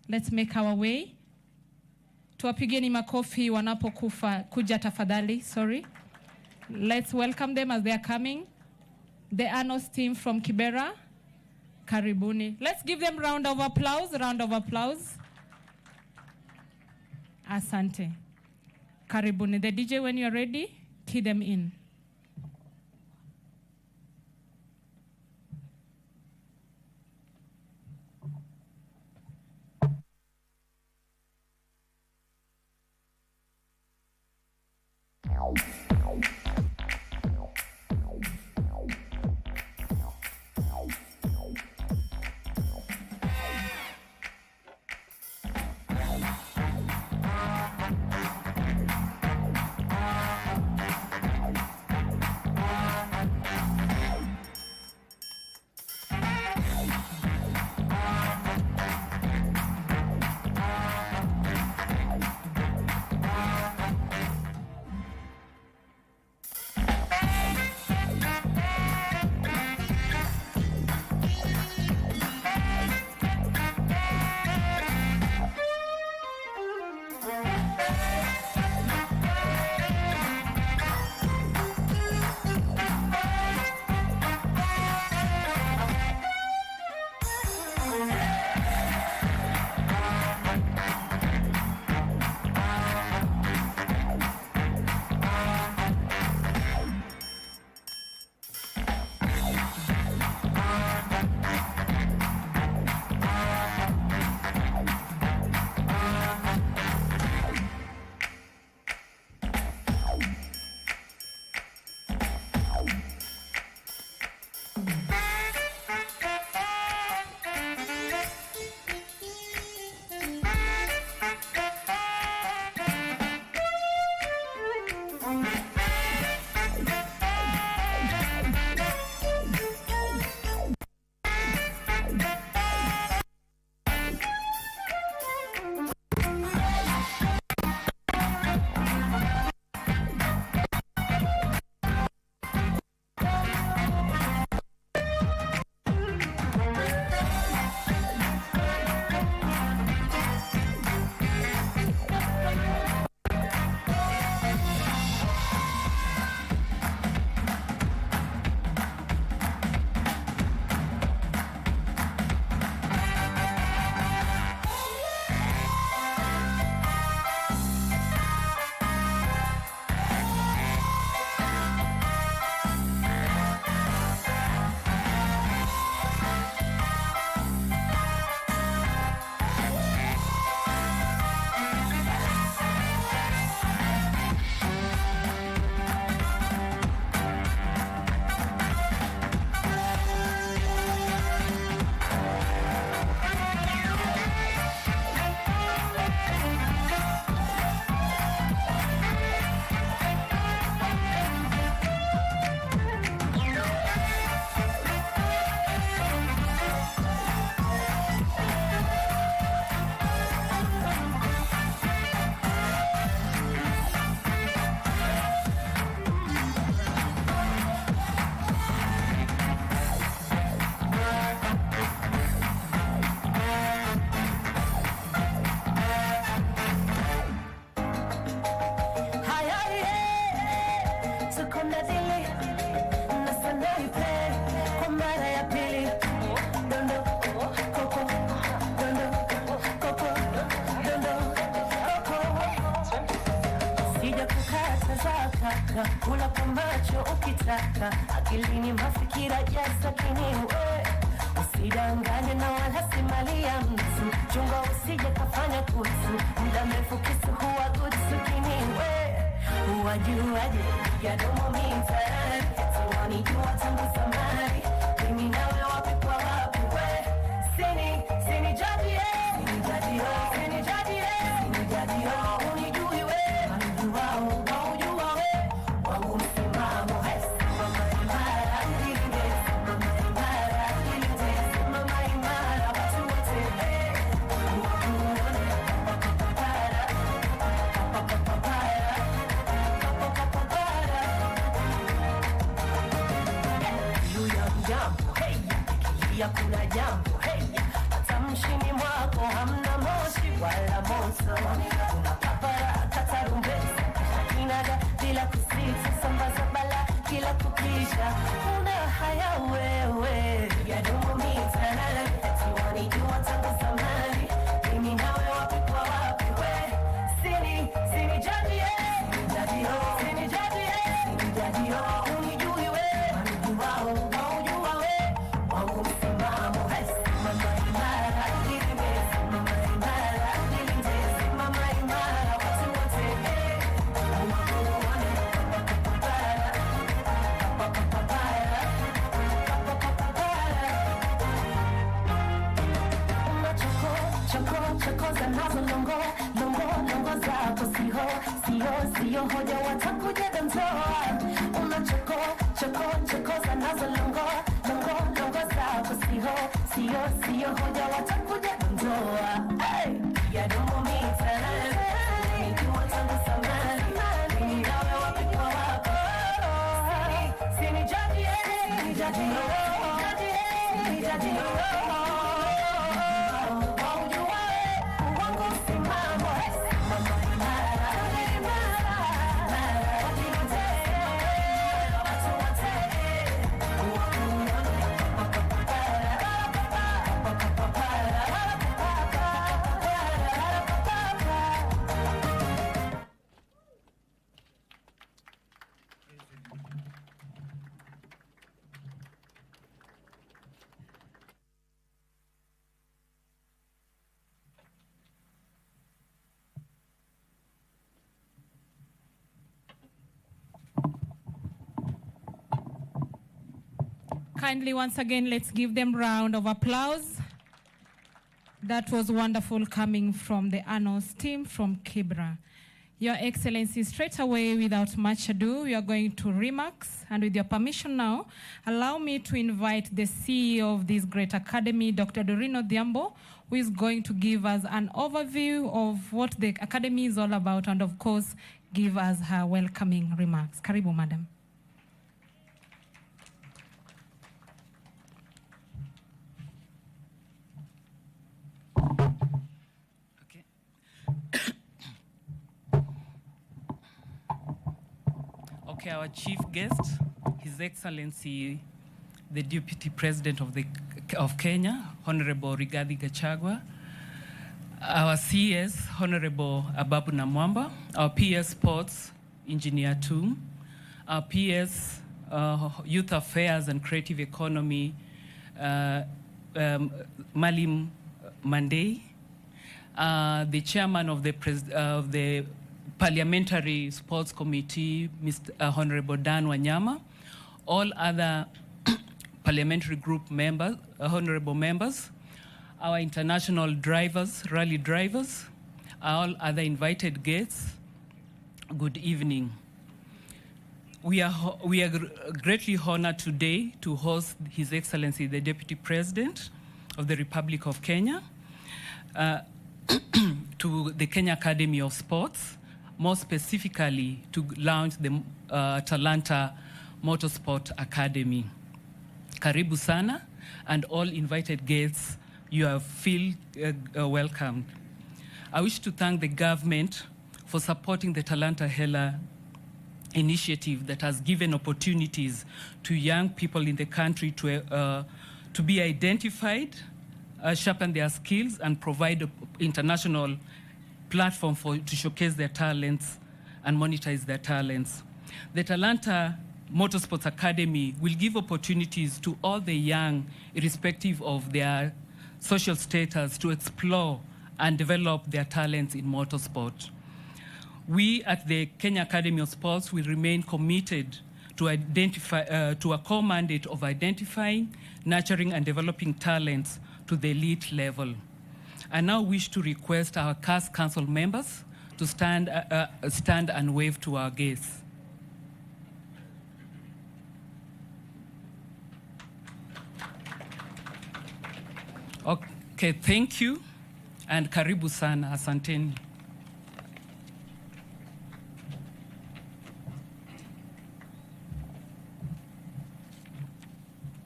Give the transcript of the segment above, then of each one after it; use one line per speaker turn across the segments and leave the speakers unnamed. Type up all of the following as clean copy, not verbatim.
Let's make our way. Tuwapigeni makofi wanapokufa kuja tafadhali, sorry. Let's welcome them as they are coming. The Anos team from Kibera. Karibuni. Let's give them round of applause, Asante. Karibuni. The DJ, when you're ready, key them in.
Kula kwa macho ukitaka, akilini mafikira jaza kiniwe. Usidanganye na wala si mali ya mtu, chunga usije kafanya kutu, muda mrefu kisu huwa kutu kiniwe. Uwajuaje ya domo mintayari, eti wanijua tangu zamani, mimi nawe wapi kwa wapi we. Sini jadi unijui we, unijua wangu msimamo, simama imara, simama imara, watu wote wakuone, ya kuna jambo, hey, hata mshini mwako hamna moyo. wala moto. Unapapara katarumbeta, inaga bila kusita, sambaza bala kila kukicha. Una haya wewe, ya dumu mitana, eti wanijua tangu zamani. Mimi nawe wapi kwa wapi we, sini jadi sini jadi unijui we, unijua we, wangu msimamo, simama imara, simama imara, simama imara, watu wote chokoza nazo longo zako sio hoja watakuja dondoa. Una chokoza nazo longo zako sio hoja watakuja dondoa. Ya domo mitana, nijua tangu zamani. Mimi nawe wapi kwa wapi, sini jadi
Kindly, once again, let's give them a round of applause. That was wonderful coming from the Anos team from Kibra. Your Excellency, straight away, without much ado, we are going to remarks. And with your permission now, allow me to invite the CEO of this great academy, Dr. Dorino Diambo, who is going to give us an overview of what the academy is all about and, of course, give us her welcoming remarks. Karibu, madam.
Okay, our chief guest, His Excellency, the Deputy President of Kenya, Honorable Rigathi Gachagua, our CS, Honorable Ababu Namwamba, our PS Sports, Engineer Toom, our PS Youth Affairs and Creative Economy, Malim Mandei, the Chairman of the Parliamentary Sports Committee, Mr. Honorable Dan Wanyama, all other parliamentary group members, honorable members, our international drivers, rally drivers, all other invited guests, good evening. We are greatly honored today to host His Excellency, the Deputy President of the Republic of Kenya, to the Kenya Academy of Sports, more specifically to launch the Talanta Motorsport Academy. Karibu sana, and all invited guests, you are feel welcomed. I wish to thank the government for supporting the Talanta Hela initiative that has given opportunities to young people in the country to be identified, sharpen their skills, and provide an international platform to showcase their talents and monetize their talents. The Talanta Motorsports Academy will give opportunities to all the young, irrespective of their social status, to explore and develop their talents in motorsport. We at the Kenya Academy of Sports will remain committed to a core mandate of identifying, nurturing, and developing talents to the elite level. I now wish to request our CAS Council members to stand and wave to our guests. Okay, thank you, and karibu sana, asanteni.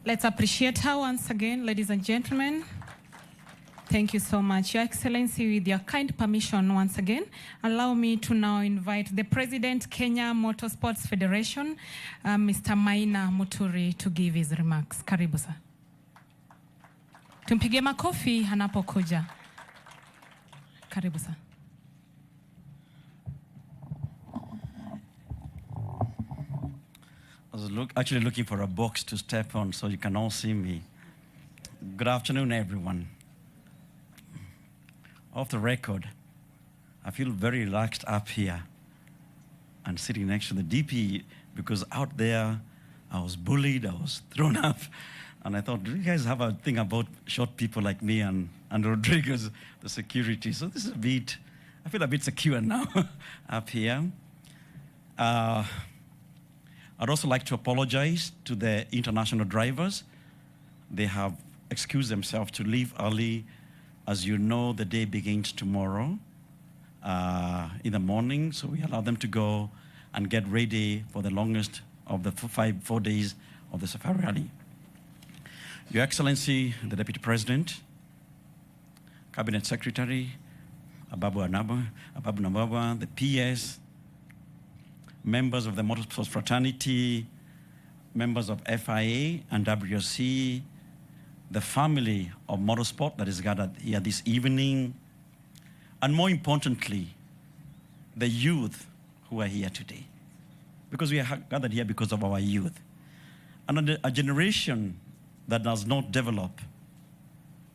Let's appreciate her once again, ladies and gentlemen. Thank you so much. Your Excellency, with your kind permission once again, allow me to now invite the President, Kenya Motorsports Federation, Mr. Maina Muturi, to give his remarks. Karibu sir. Tumpige makofi anapokuja. Karibu sir.
I was actually looking for a box to step on so you can all see me. Good afternoon, everyone. Off the record, I feel very relaxed up here and sitting next to the DP because out there I was bullied, I was thrown up, and I thought, do you guys have a thing about short people like me and Rodriguez, the security? So this is I feel a bit secure now up here. I'd also like to apologize to the international drivers. They have excused themselves to leave early. As you know, the day begins tomorrow in the morning, so we allow them to go and get ready for the longest of the 4 days of the Safari Rally. Your Excellency, the Deputy President, Cabinet Secretary, Ababu Nababa, the PS, members of the Motorsports Fraternity, members of FIA and WRC, the family of motorsport that is gathered here this evening, and more importantly, the youth who are here today. Because we are gathered here because of our youth. And a generation that does not develop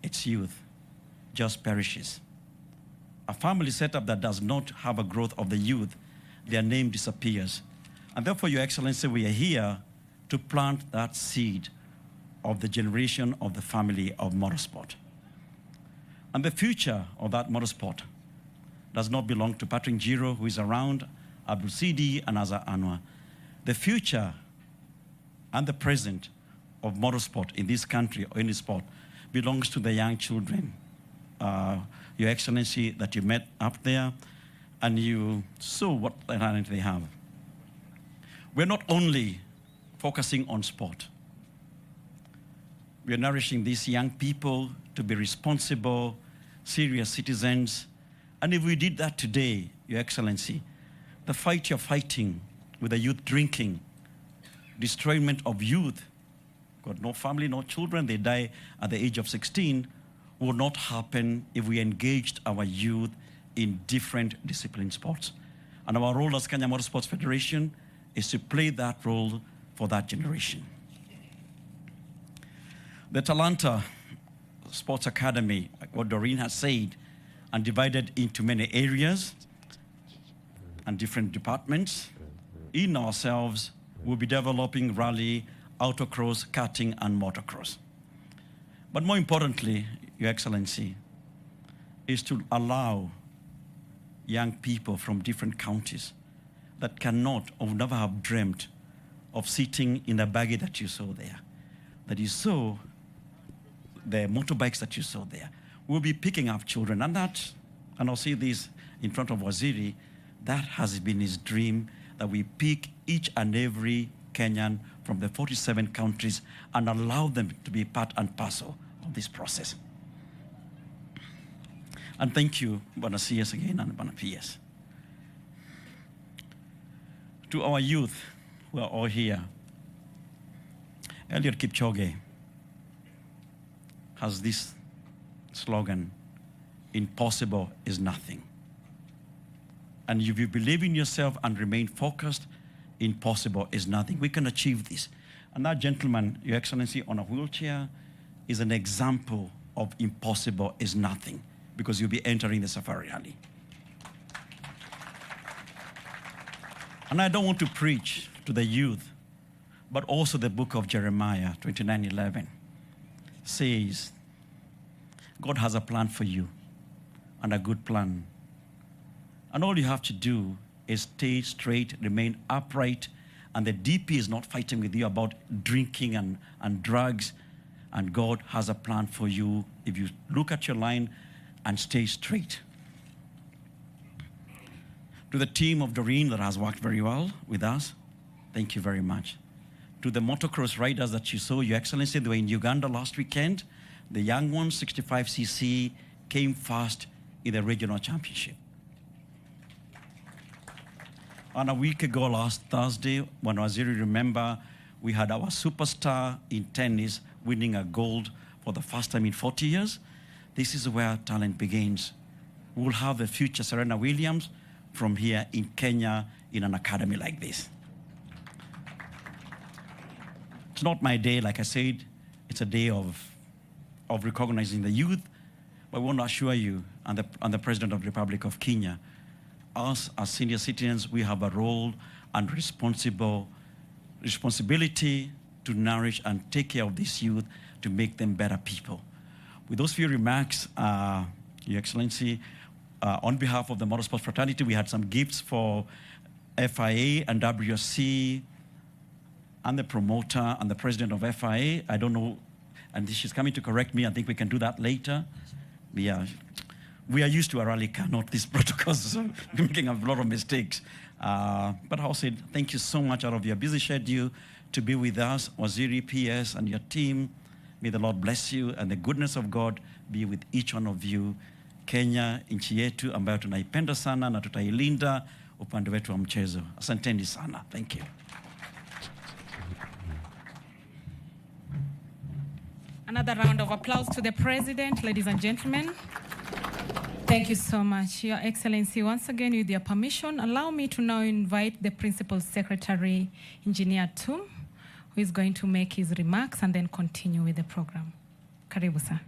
its youth just perishes. A family setup that does not have a growth of the youth, their name disappears. And therefore, Your Excellency, we are here to plant that seed of the generation of the family of motorsport. And the future of that motorsport does not belong to Patrick Njiro, who is around, Abdul Sidi, and Azza Anwar. The future and the present of motorsport in this country or in this sport belongs to the young children. Your Excellency, that you met up there, and you saw what talent they have. We're not only focusing on sport. We are nourishing these young people to be responsible, serious citizens. And if we did that today, Your Excellency, the fight you're fighting with the youth drinking, destroyment of youth, got no family, no children, they die at the age of 16, would not happen if we engaged our youth in different discipline sports. And our role as Kenya Motorsports Federation is to play that role for that generation. The Talanta Sports Academy, like what Doreen has said, and divided into many areas and different departments. In ourselves, we'll be developing rally, autocross, karting, and motocross. But more importantly, Your Excellency, is to allow young people from different counties that cannot or would never have dreamt of sitting in the buggy that you saw there, that you saw the motorbikes that you saw there. We'll be picking up children, and I'll see this in front of Waziri, that has been his dream, that we pick each and every Kenyan from the 47 countries and allow them to be part and parcel of this process. And thank you, Bwana CS again, and Bwana PS. To our youth who are all here, Eliud Kipchoge has this slogan, impossible is nothing. And if you believe in yourself and remain focused, impossible is nothing. We can achieve this. And that gentleman, Your Excellency, on a wheelchair is an example of impossible is nothing, because you'll be entering the Safari Rally. And I don't want to preach to the youth, but also the book of Jeremiah 29:11 says, God has a plan for you, and a good plan. And all you have to do is stay straight, remain upright, and the DP is not fighting with you about drinking and drugs, and God has a plan for you if you look at your line and stay straight. To the team of Doreen that has worked very well with us, thank you very much. To the motocross riders that you saw, Your Excellency, they were in Uganda last weekend. The young ones, 65cc, came first in the regional championship. And a week ago, last Thursday, when Waziri, remember, we had our superstar in tennis winning a gold for the first time in 40 years. This is where talent begins. We'll have a future Serena Williams from here in Kenya in an academy like this. It's not my day, like I said. It's a day of recognizing the youth. But I want to assure you and the President of the Republic of Kenya, us as senior citizens, we have a role and responsibility to nourish and take care of this youth to make them better people. With those few remarks, Your Excellency, on behalf of the Motorsports Fraternity, we had some gifts for FIA and WSC and the promoter and the president of FIA. I don't know, and she's coming to correct me. I think we can do that later. Yeah. We are used to a rally car, not these protocols, so we're making a lot of mistakes. But I'll say thank you so much out of your busy schedule to be with us, Waziri, PS, and your team. May the Lord bless you and the goodness of God be with each one of you. Kenya, nchi yetu ambayo tunaipenda sana na tutailinda upande wetu wa mchezo. Asanteni sana. Thank you.
Another round of applause to the President, ladies and gentlemen. Thank you so much, Your Excellency. Once again, with your permission, allow me to now invite the Principal Secretary, Engineer Tum, who is going to make his remarks and then continue with the program. Karibu, sir.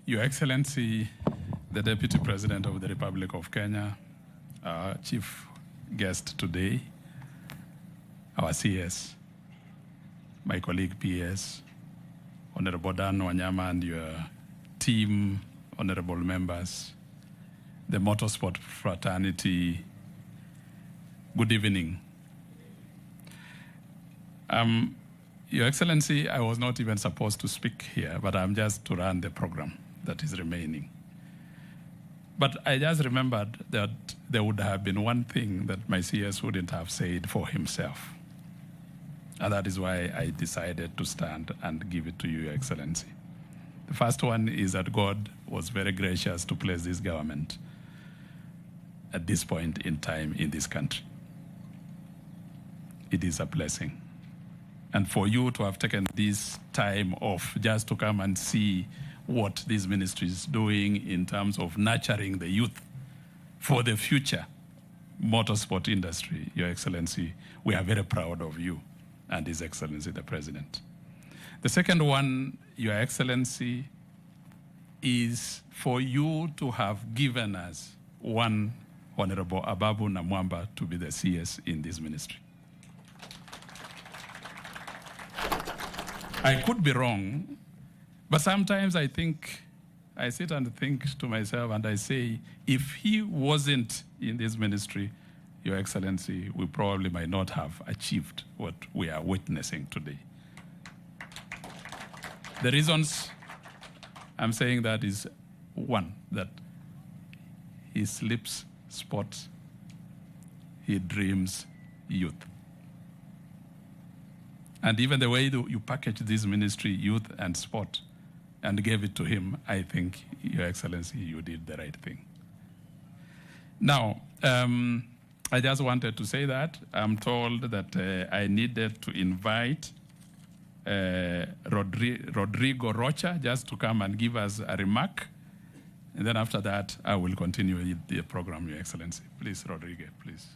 Your Excellency, the Deputy President of the Republic of Kenya, our chief guest today, our CS, my colleague PS, Honorable Dan Wanyama and your team, honorable members, the Motorsport Fraternity, good evening. Your Excellency, I was not even supposed to speak here, but I'm just to run the program that is remaining. But I just remembered that there would have been one thing that my CS wouldn't have said for himself. And that is why I decided to stand and give it to you, Your Excellency. The first one is that God was very gracious to place this government at this point in time in this country. It is a blessing. And for you to have taken this time off just to come and see what this ministry is doing in terms of nurturing the youth for the future motorsport industry, Your Excellency, we are very proud of you and His Excellency the President. The second one, Your Excellency, is for you to have given us one Honorable Ababu Namwamba to be the CS in this ministry. I could be wrong, but sometimes I sit and think to myself and I say, if he wasn't in this ministry, Your Excellency, we probably might not have achieved what we are witnessing today. The reasons I'm saying that is, one, that he sleeps sports, he dreams youth. And even the way you package this ministry, youth and sport, and gave it to him, I think, Your Excellency, you did the right thing. Now, I just wanted to say that. I'm told that I needed to invite Rodrigo Rocha just to come and give us a remark. And then after that, I will continue with the program, Your Excellency. Please, Rodrigo, please.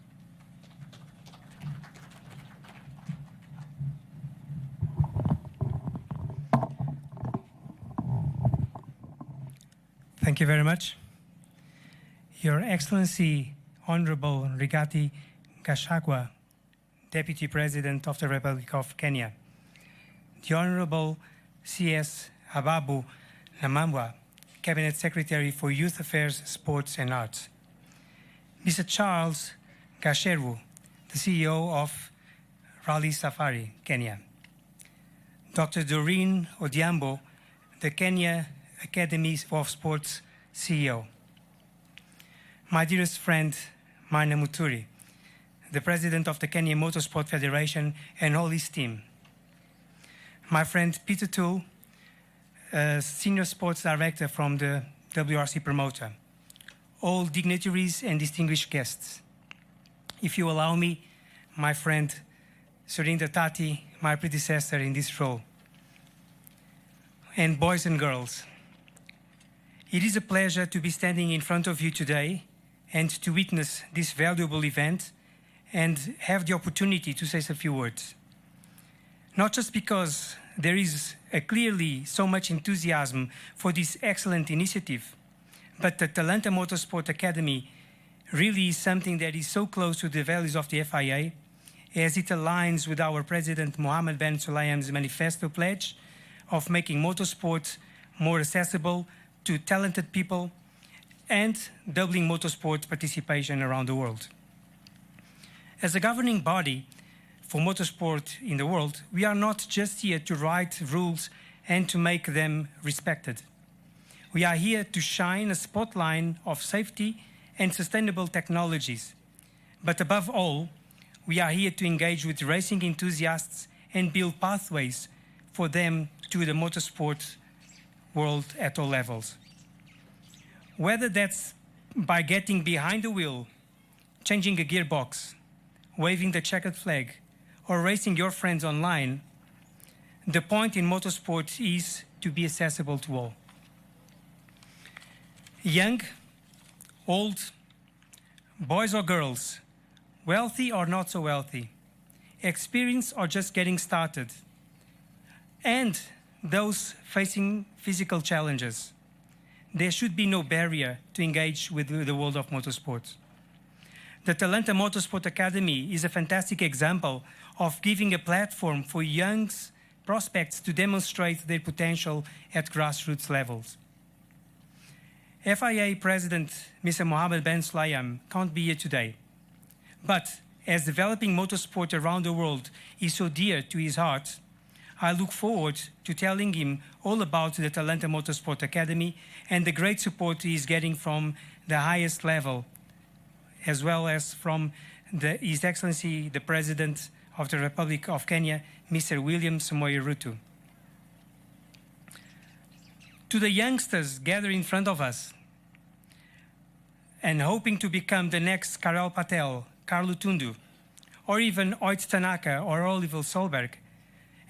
Thank you very much. Your Excellency, Honorable Rigathi Gachagua, Deputy President of the Republic of Kenya, the Honorable CS Ababu Namwamba, Cabinet Secretary for Youth Affairs, Sports and Arts, Mr. Charles Gasheru, the CEO of Rally Safari, Kenya. Dr. Doreen Odhiambo, the Kenya Academy of Sports CEO. My dearest friend, Maina Muturi, the president of the Kenya Motorsport Federation, and all his team. My friend Peter Toole, senior sports director from the WRC promoter. All dignitaries and distinguished guests. If you allow me, my friend Surinder Tati, my predecessor in this role. And boys and girls, it is a pleasure to be standing in front of you today and to witness this valuable event and have the opportunity to say a few words. Not just because there is clearly so much enthusiasm for this excellent initiative, but the Talanta Motorsport Academy really is something that is so close to the values of the FIA, as it aligns with our President Mohammed bin Sulayem's manifesto pledge of making motorsport more accessible to talented people and doubling motorsport participation around the world. As a governing body for motorsport in the world, we are not just here to write rules and to make them respected. We are here to shine a spotlight of safety and sustainable technologies. But above all, we are here to engage with racing enthusiasts and build pathways for them to the motorsport world at all levels. Whether that's by getting behind the wheel, changing a gearbox, waving the checkered flag, or racing your friends online, the point in motorsport is to be accessible to all. Young, old, boys or girls, wealthy or not so wealthy, experienced or just getting started, and those facing physical challenges. There should be no barrier to engage with the world of motorsports. The Talanta Motorsport Academy is a fantastic example of giving a platform for young prospects to demonstrate their potential at grassroots levels. FIA President Mr. Mohammed bin Sulayem can't be here today, but as developing motorsport around the world is so dear to his heart, I look forward to telling him all about the Talanta Motorsport Academy and the great support he is getting from the highest level, as well as from His Excellency, the President of the Republic of Kenya, Mr. William Samoei Ruto. To the youngsters gathered in front of us and hoping to become the next Karel Patel, Carlo Tundu, or even Oit Tanaka or Oliver Solberg,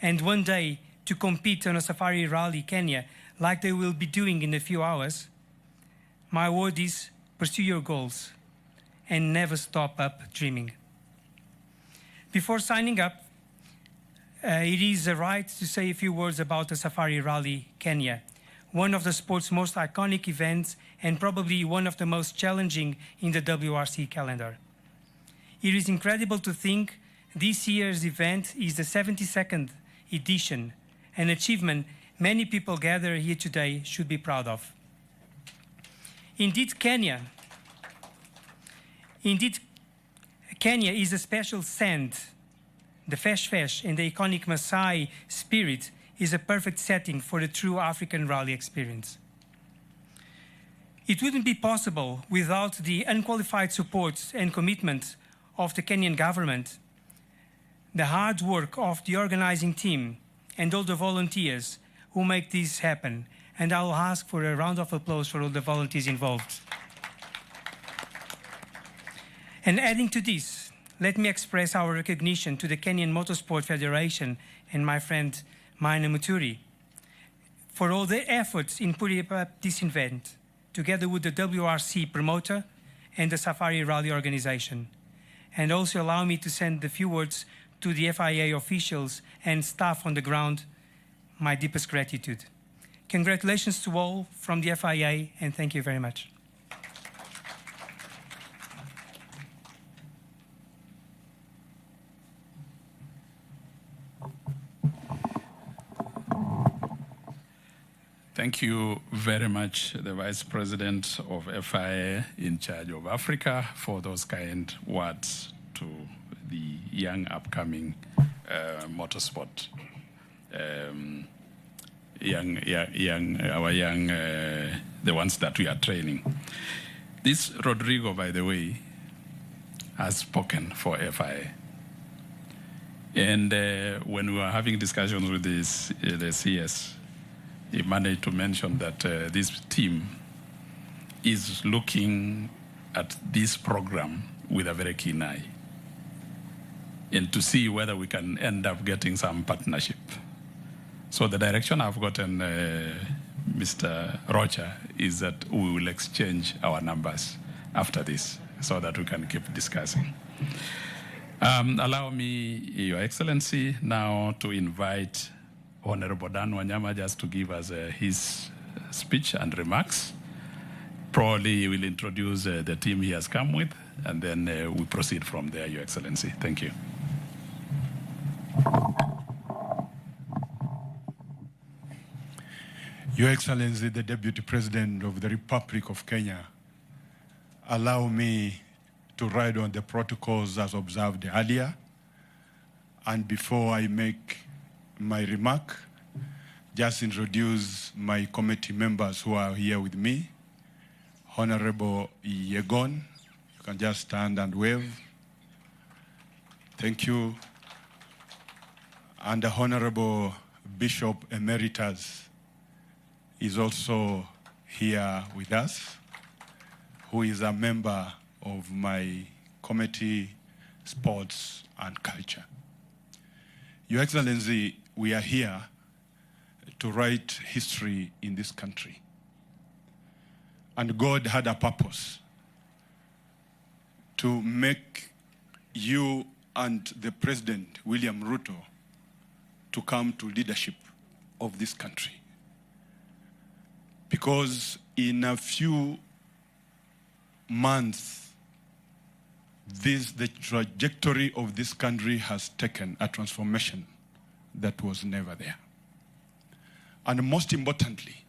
and one day to compete on a Safari Rally Kenya like they will be doing in a few hours, my word is pursue your goals and never stop up dreaming. Before signing up, it is a right to say a few words about the Safari Rally Kenya, one of the sport's most iconic events and probably one of the most challenging in the WRC calendar. It is incredible to think this year's event is the 72nd edition, an achievement many people gathered here today should be proud of. Indeed, Kenya is a special scent. The Fesh Fesh and the iconic Maasai spirit is a perfect setting for a true African rally experience. It wouldn't be possible without the unqualified support and commitment of the Kenyan government, the hard work of the organizing team, and all the volunteers who make this happen. And I'll ask for a round of applause for all the volunteers involved. And adding to this, let me express our recognition to the Kenyan Motorsport Federation and my friend Maina Muturi for all their efforts in putting up this event, together with the WRC promoter and the Safari Rally organization. And also allow me to send a few words to the FIA officials and staff on the ground, my deepest gratitude. Congratulations to all from the FIA, and thank you very much.
Thank you very much, the Vice President of FIA in charge of Africa, for those kind words to the young upcoming motorsport, the ones that we are training. This Rodrigo, by the way, has spoken for FIA. And when we were having discussions with the CS, he managed to mention that this team is looking at this program with a very keen eye, and to see whether we can end up getting some partnership. So the direction I've gotten, Mr. Rocha, is that we will exchange our numbers after this so that we can keep discussing. Allow me, Your Excellency, now to invite Honorable Dan Wanyama just to give us his speech and remarks. Probably he will introduce the team he has come with, and then we proceed from there, Your Excellency. Thank you.
Your Excellency, the Deputy President of the Republic of Kenya, allow me to ride on the protocols as observed earlier. And before I make my remark, just introduce my committee members who are here with me. Honorable Yegon, you can just stand and wave. Thank you. And the Honorable Bishop Emeritus is also here with us, who is a member of my committee, Sports and Culture. Your Excellency, we are here to write history in this country. And God had a purpose to make you and the President, William Ruto, to come to leadership of this country. Because in a few months, the trajectory of this country has taken a transformation that was never there. And most importantly,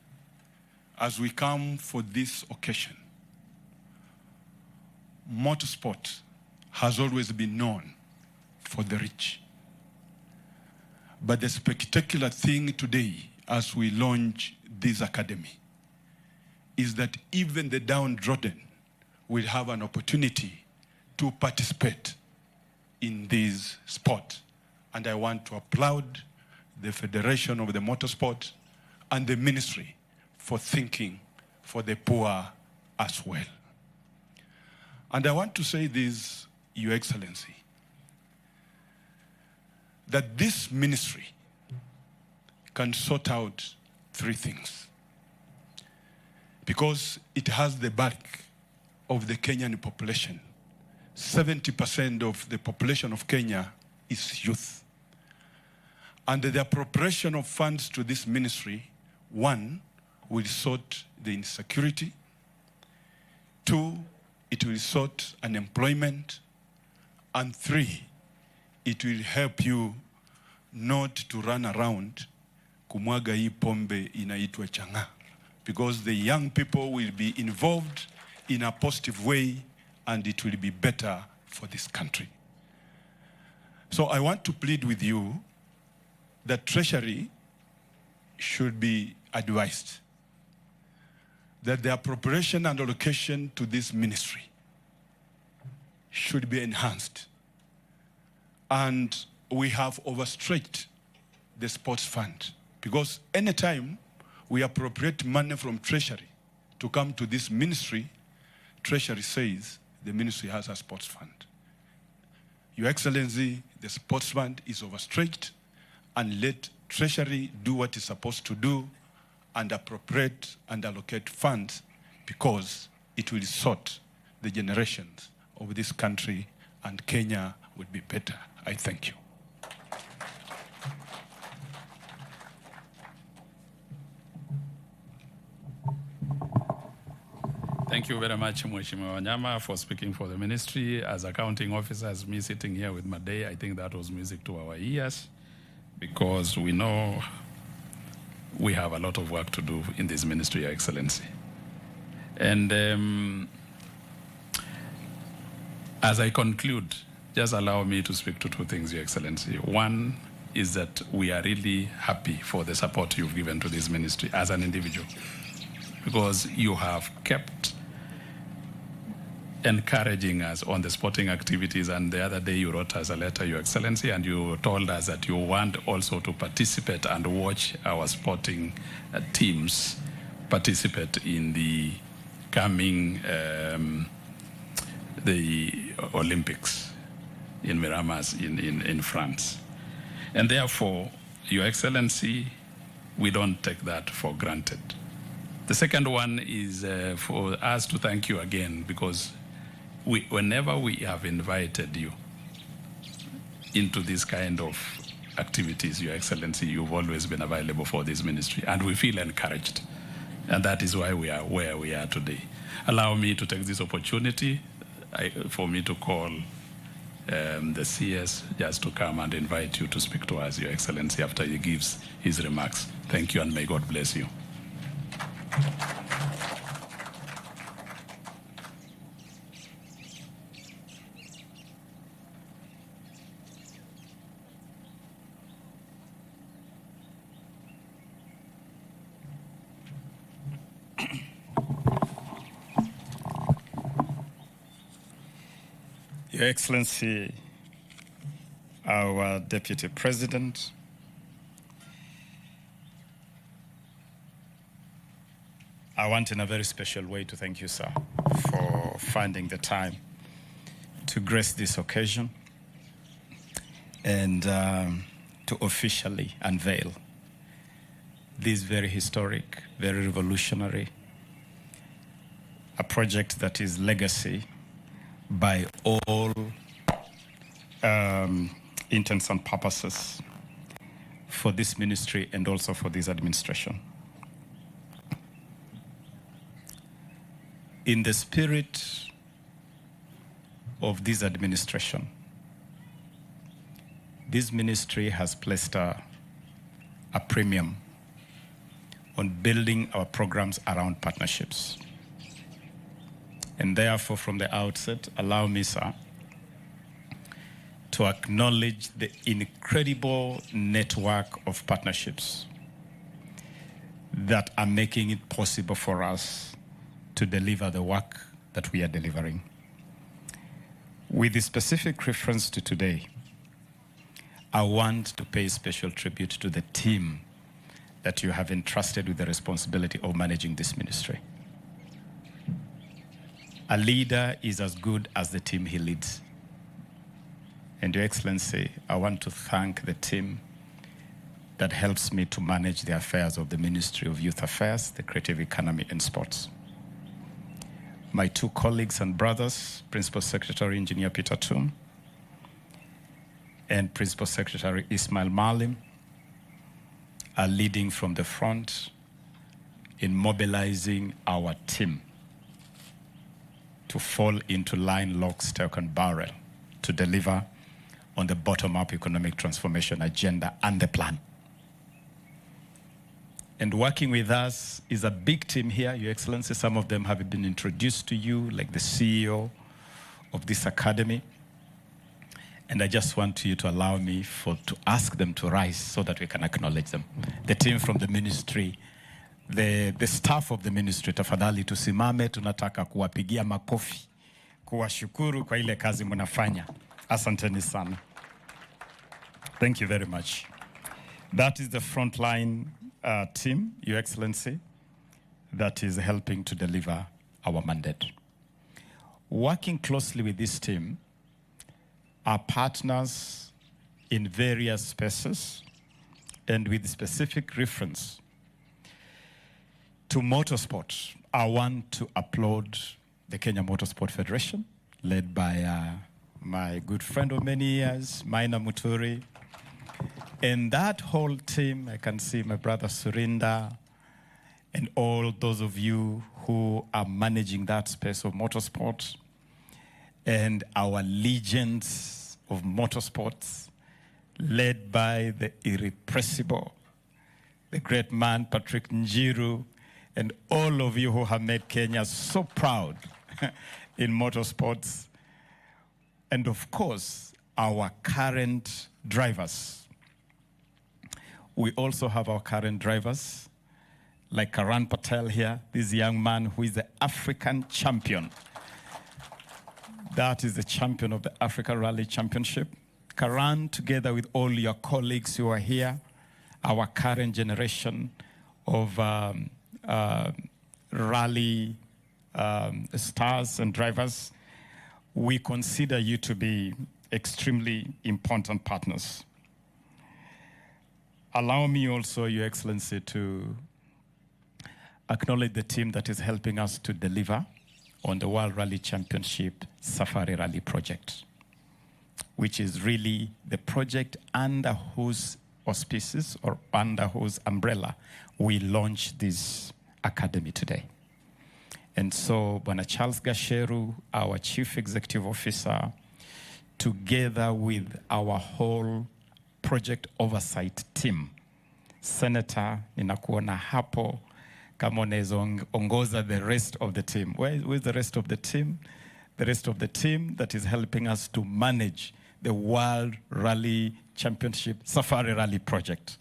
as we come for this occasion, motorsport has always been known for the rich. But the spectacular thing today, as we launch this academy, is that even the downtrodden will have an opportunity to participate in this sport. And I want to applaud the Federation of the Motorsport and the Ministry for thinking for the poor as well. And I want to say this, Your Excellency, that this ministry can sort out three things, because it has the bulk of the Kenyan population. 70% of the population of Kenya is youth. And the appropriation of funds to this ministry, one, will sort the insecurity. Two, it will sort unemployment. And three, it will help you not to run around kumwaga hii pombe inaitwa changa, because the young people will be involved in a positive way, and it will be better for this country. So I want to plead with you that Treasury should be advised that the appropriation and allocation to this ministry should be enhanced. And we have overstretched the sports fund, because anytime we appropriate money from Treasury to come to this ministry, Treasury says the ministry has a sports fund. Your Excellency, the sports fund is overstretched, and let Treasury do what it's supposed to do and appropriate and allocate funds, because it will sort the generations of this country, and Kenya will be better. I thank you.
Thank you very much, Mheshimiwa Wanyama, for speaking for the ministry. As accounting officers, me sitting here with Madei, I think that was music to our ears, because we know we have a lot of work to do in this ministry, Your Excellency. And as I conclude, just allow me to speak to two things, Your Excellency. One is that we are really happy for the support you've given to this ministry as an individual, because you have kept encouraging us on the sporting activities. And the other day you wrote us a letter, Your Excellency, and you told us that you want also to participate and watch our sporting teams participate in the coming the Olympics in Miramas in France. And therefore, Your Excellency, we don't take that for granted. The second one is for us to thank you again, because whenever we have invited you into this kind of activities, Your Excellency, you've always been available for this ministry, and we feel encouraged. And that is why we are where we are today. Allow me to take this opportunity for me to call the CS just to come and invite you to speak to us, Your Excellency, after he gives his remarks. Thank you, and may God bless you.
Your Excellency, our Deputy President, I want in a very special way to thank you, sir, for finding the time to grace this occasion and to officially unveil this very historic, very revolutionary, a project that is legacy by all intents and purposes for this ministry and also for this administration. In the spirit of this administration, this ministry has placed a premium on building our programs around partnerships. And therefore, from the outset, allow me, sir, to acknowledge the incredible network of partnerships that are making it possible for us to deliver the work that we are delivering. With the specific reference to today, I want to pay special tribute to the team that you have entrusted with the responsibility of managing this ministry. A leader is as good as the team he leads. And Your Excellency, I want to thank the team that helps me to manage the affairs of the Ministry of Youth Affairs, the Creative Economy and Sports. My two colleagues and brothers, Principal Secretary Engineer Peter Tum and Principal Secretary Ismail Malim, are leading from the front in mobilizing our team to fall into line, lock, stock, and barrel to deliver on the bottom-up economic transformation agenda and the plan. And working with us is a big team here, Your Excellency. Some of them have been introduced to you, like the CEO of this academy. And I just want you to allow me to ask them to rise so that we can acknowledge them. The team from the ministry, the staff of the ministry, tafadhali tusimame, tunataka kuwapigia makofi, kuwashukuru kwa ile kazi mnafanya. Asanteni sana. Thank you very much. That is the frontline team, Your Excellency, that is helping to deliver our mandate. Working closely with this team, our partners in various spaces and with specific reference to motorsport, I want to applaud the Kenya Motorsport Federation, led by my good friend of many years, Maina Muturi. And that whole team, I can see my brother Surinda and all those of you who are managing that space of motorsport, and our legends of motorsports, led by the irrepressible, the great man, Patrick Njiru, and all of you who have made Kenya so proud in motorsports. and of course, our current drivers. We also have our current drivers, like Karan Patel here, this young man who is the African champion. That is the champion of the Africa Rally Championship. Karan, together with all your colleagues who are here, our current generation of rally stars and drivers, we consider you to be extremely important partners. Allow me also, Your Excellency, to acknowledge the team that is helping us to deliver on the World Rally Championship Safari Rally project, which is really the project under whose auspices or under whose umbrella we launched this academy today. And so, Bwana Charles Gasheru, our Chief Executive Officer, together with our whole project oversight team, Senator, ninakuona hapo, kama unaweza ongoza the rest of the team. Where's the rest of the team? The rest of the team that is helping us to manage the World Rally Championship Safari Rally project.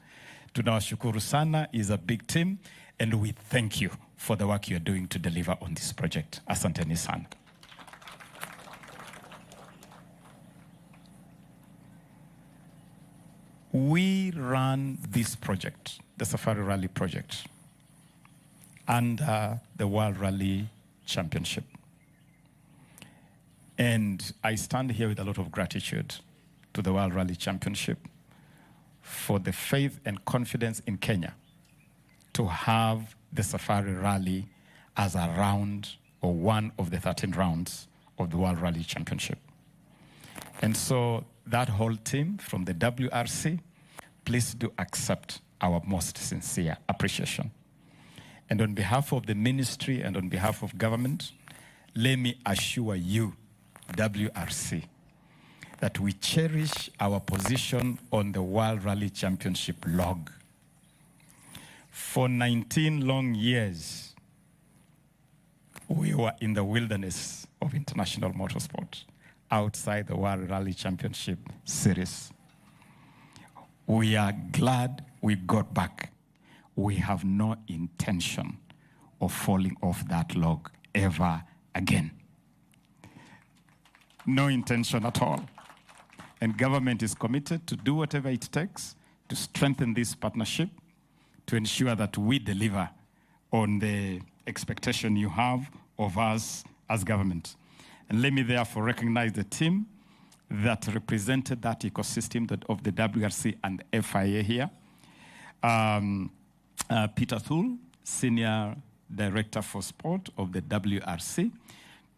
Tunawashukuru sana, is a big team, and we thank you for the work you're doing to deliver on this project. Asanteni sana. We run this project, the Safari Rally project, under the World Rally Championship. And I stand here with a lot of gratitude to the World Rally Championship for the faith and confidence in Kenya to have the Safari Rally as a round or one of the 13 rounds of the World Rally Championship. And so that whole team from the WRC, please do accept our most sincere appreciation. And on behalf of the ministry and on behalf of government, let me assure you, WRC, that we cherish our position on the World Rally Championship log. For 19 long years, we were in the wilderness of international motorsport, outside the World Rally Championship series. We are glad we got back. We have no intention of falling off that log ever again. No intention at all. And government is committed to do whatever it takes to strengthen this partnership, to ensure that we deliver on the expectation you have of us as government. And let me therefore recognize the team that represented that ecosystem of the WRC and FIA here. Peter Thule, Senior Director for Sport of the WRC.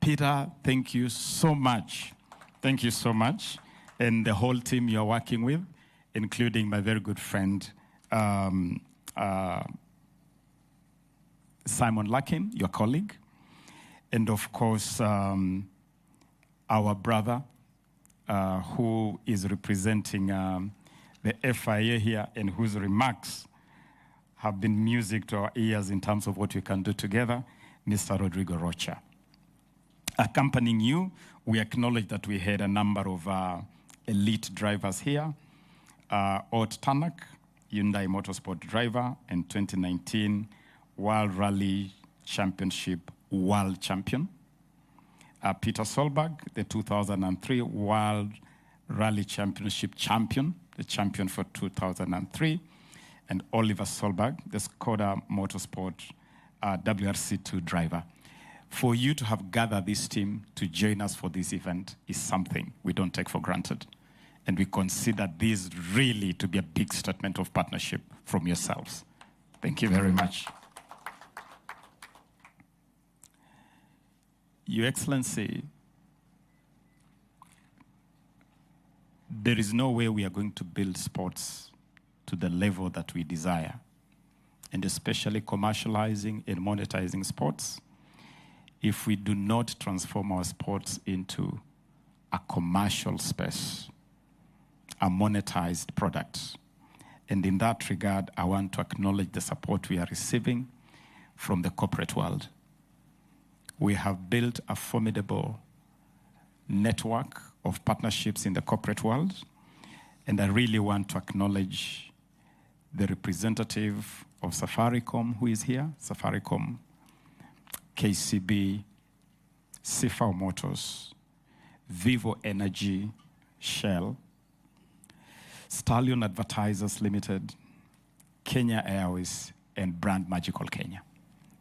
Peter, thank you so much. Thank you so much. And the whole team you're working with, including my very good friend, Simon Larkin, your colleague. And of course, our brother, who is representing the FIA here and whose remarks have been music to our ears in terms of what we can do together, Mr. Rodrigo Rocha. Accompanying you, we acknowledge that we had a number of elite drivers here. Ot Tanak, Hyundai Motorsport driver and 2019 World Rally Championship World Champion. Peter Solberg, the 2003 World Rally Championship champion, the champion for 2003. And Oliver Solberg, the Skoda Motorsport WRC2 driver. For you to have gathered this team to join us for this event is something we don't take for granted. And we consider this really to be a big statement of partnership from yourselves. Thank you very much. Your Excellency, there is no way we are going to build sports to the level that we desire, and especially commercializing and monetizing sports, if we do not transform our sports into a commercial space, a monetized product. And in that regard, I want to acknowledge the support we are receiving from the corporate world. We have built a formidable network of partnerships in the corporate world. And I really want to acknowledge the representative of Safaricom who is here, Safaricom, KCB, Sifao Motors, Vivo Energy, Shell, Stallion Advertisers Limited, Kenya Airways, and Brand Magical Kenya.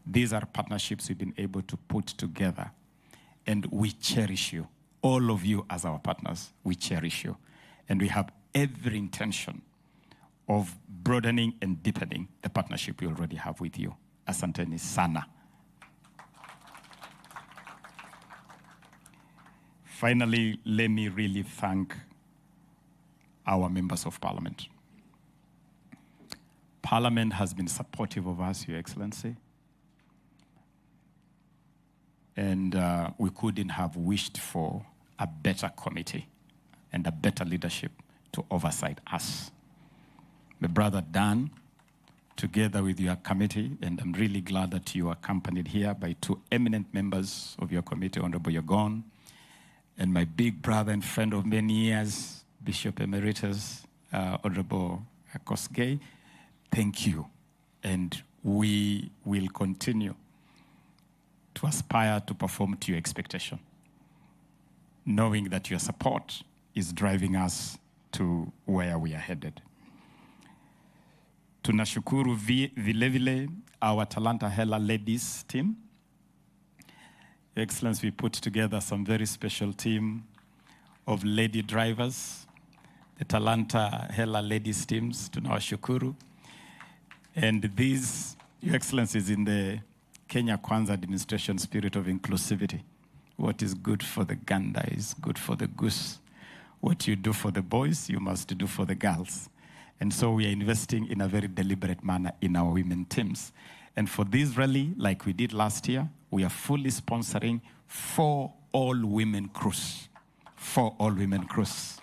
These are partnerships we've been able to put together, and we cherish you. All of you as our partners, we cherish you. And we have every intention of broadening and deepening the partnership we already have with you. Asanteni sana. Finally, let me really thank our members of Parliament. Parliament has been supportive of us, Your Excellency. And we couldn't have wished for a better committee and a better leadership to oversight us. My brother Dan, together with your committee, and I'm really glad that you are accompanied here by two eminent members of your committee, Honorable Yagon, and my big brother and friend of many years, Bishop Emeritus, Honorable Kosgei. Thank you. And we will continue to aspire to perform to your expectation, knowing that your support is driving us to where we are headed. Tunashukuru vilevile our Talanta Hela ladies team. Your Excellency, we put together some very special team of lady drivers, the Talanta Hela ladies teams, tunawashukuru. And these, Your Excellency, is in the Kenya Kwanza administration spirit of inclusivity. What is good for the gander is good for the goose. What you do for the boys, you must do for the girls. And so we are investing in a very deliberate manner in our women teams. And for this rally, like we did last year, we are fully sponsoring 4 all-women crews. 4 all-women crews.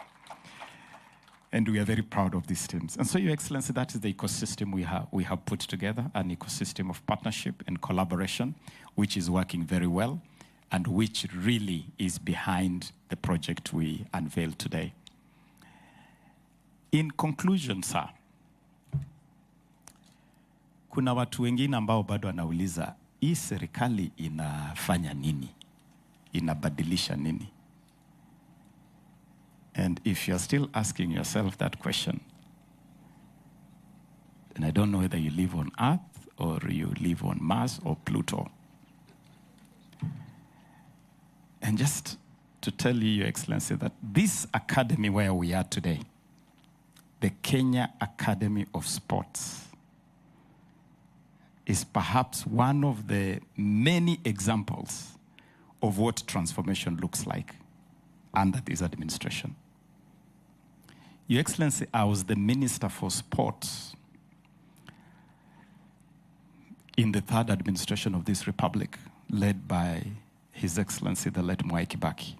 And we are very proud of these teams. And so, Your Excellency, that is the ecosystem we have put together, an ecosystem of partnership and collaboration, which is working very well, and which really is behind the project we unveiled today. In conclusion, sir, kuna watu wengine ambao bado wanauliza, hii serikali inafanya nini? Inabadilisha nini? And if you're still asking yourself that question, then I don't know whether you live on Earth or you live on Mars or Pluto. And just to tell you, Your Excellency, that this academy where we are today, the Kenya Academy of Sports, is perhaps one of the many examples of what transformation looks like under this administration. Your Excellency, I was the Minister for Sports in the 3rd administration of this republic, led by His Excellency, the late Mwai Kibaki.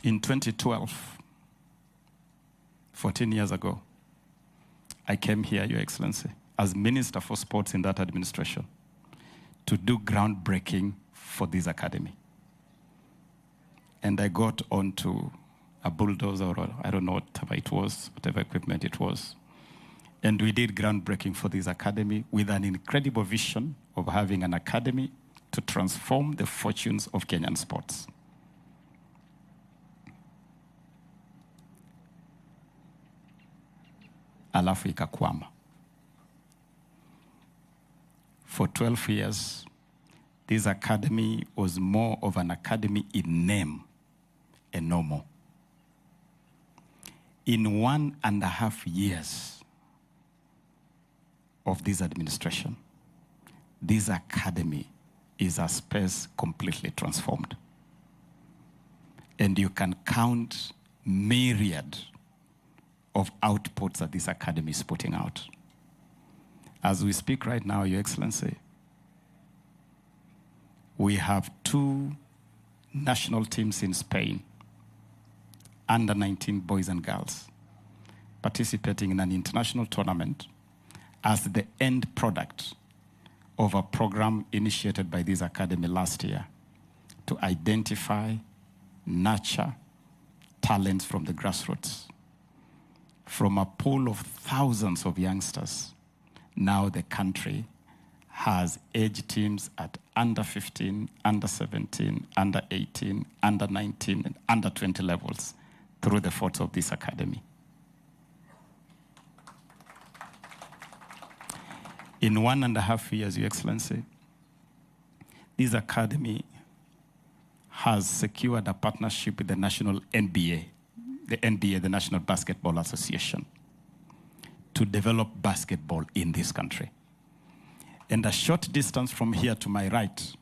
In 2012, 14 years ago, I came here, Your Excellency, as Minister for Sports in that administration to do groundbreaking for this academy. And I got onto a bulldozer, or I don't know whatever it was, whatever equipment it was. And we did groundbreaking for this academy with an incredible vision of having an academy to transform the fortunes of Kenyan sports. Alafu ikakwama. For 12 years, this academy was more of an academy in name and no more. In 1.5 years of this administration, this academy is a space completely transformed. And you can count myriad of outputs that this academy is putting out. As we speak right now, Your Excellency, we have 2 national teams in Spain, under 19 boys and girls, participating in an international tournament as the end product of a program initiated by this academy last year to identify nurture talents from the grassroots. From a pool of thousands of youngsters, now the country has age teams at under 15, under 17, under 18, under 19, and under 20 levels through the efforts of this academy. In 1.5 years, Your Excellency, this academy has secured a partnership with the national NBA, the National Basketball Association, to develop basketball in this country. And a short distance from here to my right,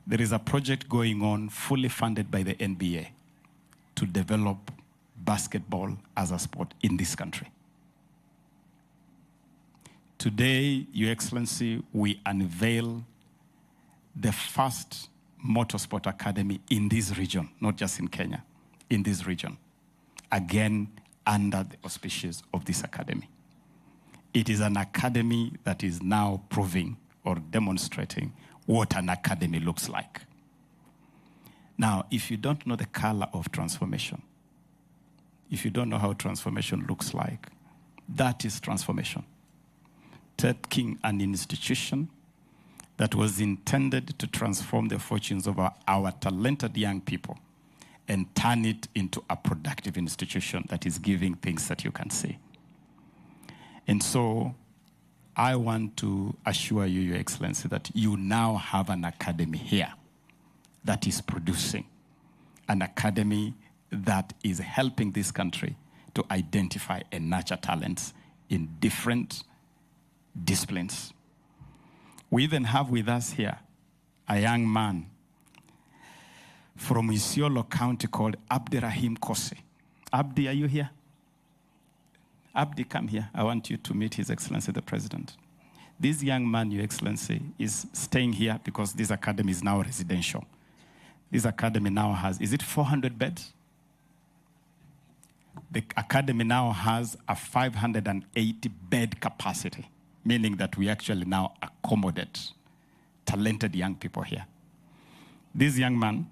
there is a project going on fully funded by the NBA to develop basketball as a sport in this country. Today, Your Excellency, we unveil the first motorsport academy in this region, not just in Kenya, in this region, again, under the auspices of this academy. It is an academy that is now proving or demonstrating what an academy looks like. Now, if you don't know the color of transformation, if you don't know how transformation looks like, that is transformation. Taking an institution that was intended to transform the fortunes of our talented young people and turn it into a productive institution that is giving things that you can see. And so I want to assure you, Your Excellency, that you now have an academy here that is producing, an academy that is helping this country to identify and nurture talents in different disciplines. We even have with us here a young man from Isiolo County called Abdirahim Kose. Abdi, are you here? Abdi, come here. I want you to meet His Excellency the President. This young man, Your Excellency, is staying here because this academy is now residential. This academy now has, is it 400 beds? The academy now has a 580 bed capacity, meaning that we actually now accommodate talented young people here. This young man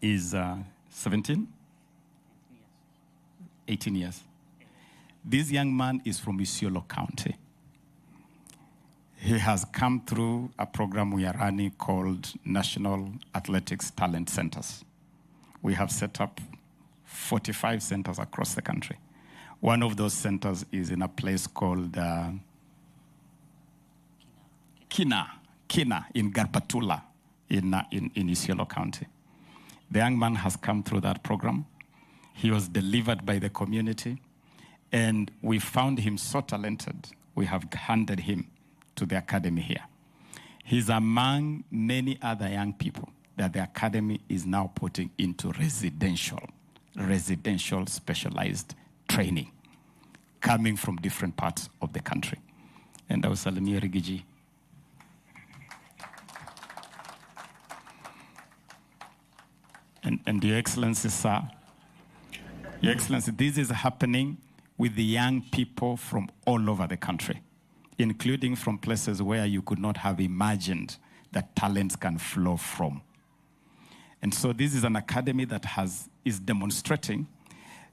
is 17? 18 years. This young man is from Isiolo County. He has come through a program we are running called National Athletics Talent Centers. We have set up 45 centers across the country. One of those centers is in a place called Kina in Garbatula in Isiolo County. The young man has come through that program. He was delivered by the community, and we found him so talented, we have handed him to the academy here. He's among many other young people that the academy is now putting into residential specialized training coming from different parts of the country. And I was Salimia Rigiji. And Your Excellency, sir, Your Excellency, this is happening with the young people from all over the country, including from places where you could not have imagined that talents can flow from. And so this is an academy that is demonstrating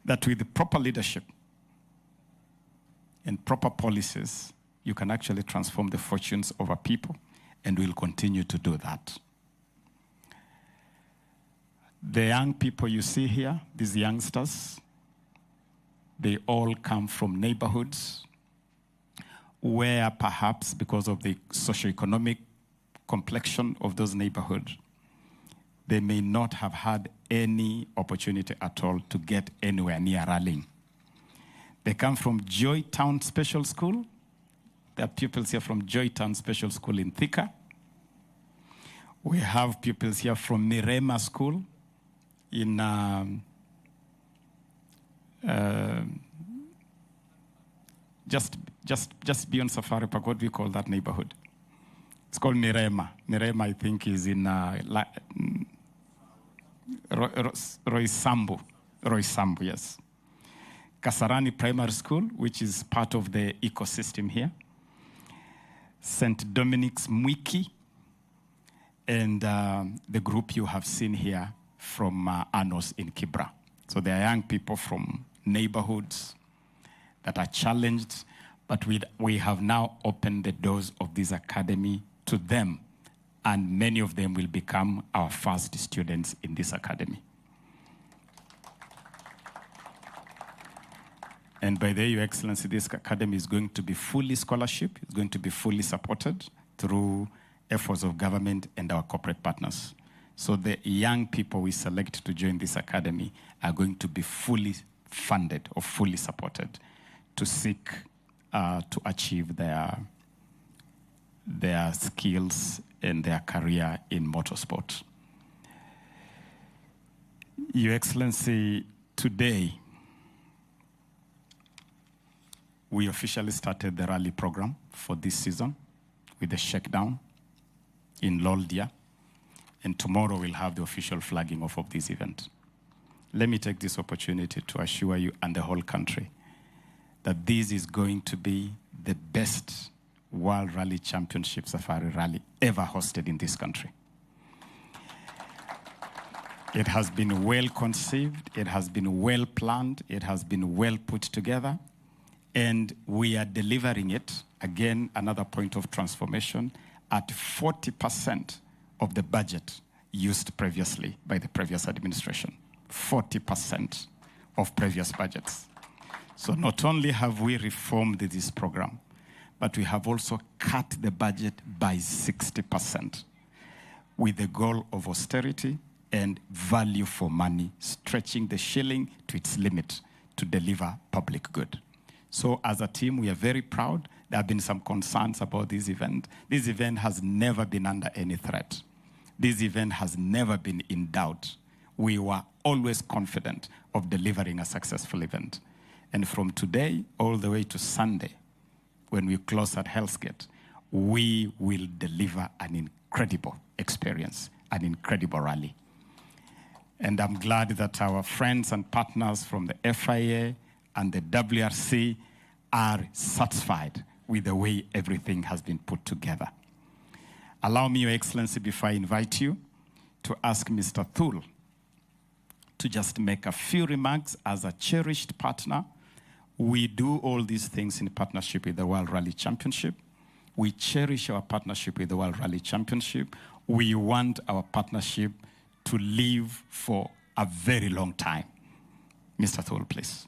that with the proper leadership and proper policies, you can actually transform the fortunes of our people, and we'll continue to do that. The young people you see here, these youngsters, they all come from neighborhoods where perhaps because of the socioeconomic complexion of those neighborhoods, they may not have had any opportunity at all to get anywhere near Raleigh. They come from Joytown Special School. There are pupils here from Joytown Special School in Thika. We have pupils here from Mirema School in just beyond Safari Park. What do we call that neighborhood? It's called Mirema. Mirema, I think, is in Roysambu, yes. Kasarani Primary School, which is part of the ecosystem here. St. Dominic's Mwiki, and the group you have seen here from Anos in Kibra. So there are young people from neighborhoods that are challenged, but we have now opened the doors of this academy to them, and many of them will become our first students in this academy. And by the way, Your Excellency, this academy is going to be fully scholarship. It's going to be fully supported through efforts of government and our corporate partners. So the young people we select to join this academy are going to be fully funded or fully supported to seek to achieve their skills and their career in motorsport. Your Excellency, today, we officially started the rally program for this season with the shakedown in Loldia, and tomorrow we'll have the official flagging off of this event. Let me take this opportunity to assure you and the whole country that this is going to be the best World Rally Championship Safari Rally ever hosted in this country. It has been well conceived, it has been well planned, it has been well put together, and we are delivering it, again, another point of transformation, at 40% of the budget used previously by the previous administration. 40% of previous budgets. So not only have we reformed this program, but we have also cut the budget by 60% with the goal of austerity and value for money, stretching the shilling to its limit to deliver public good. So as a team, we are very proud. There have been some concerns about this event. This event has never been under any threat. This event has never been in doubt. We were always confident of delivering a successful event. And from today all the way to Sunday, when we close at Hell's Gate, we will deliver an incredible experience, an incredible rally. And I'm glad that our friends and partners from the FIA and the WRC are satisfied with the way everything has been put together. Allow me, Your Excellency, before I invite you, to ask Mr. Thul to just make a few remarks as a cherished partner. We do all these things in partnership with the World Rally Championship. We cherish our partnership with the World Rally Championship. We want our partnership to live for a very long time. Mr. Thul, please.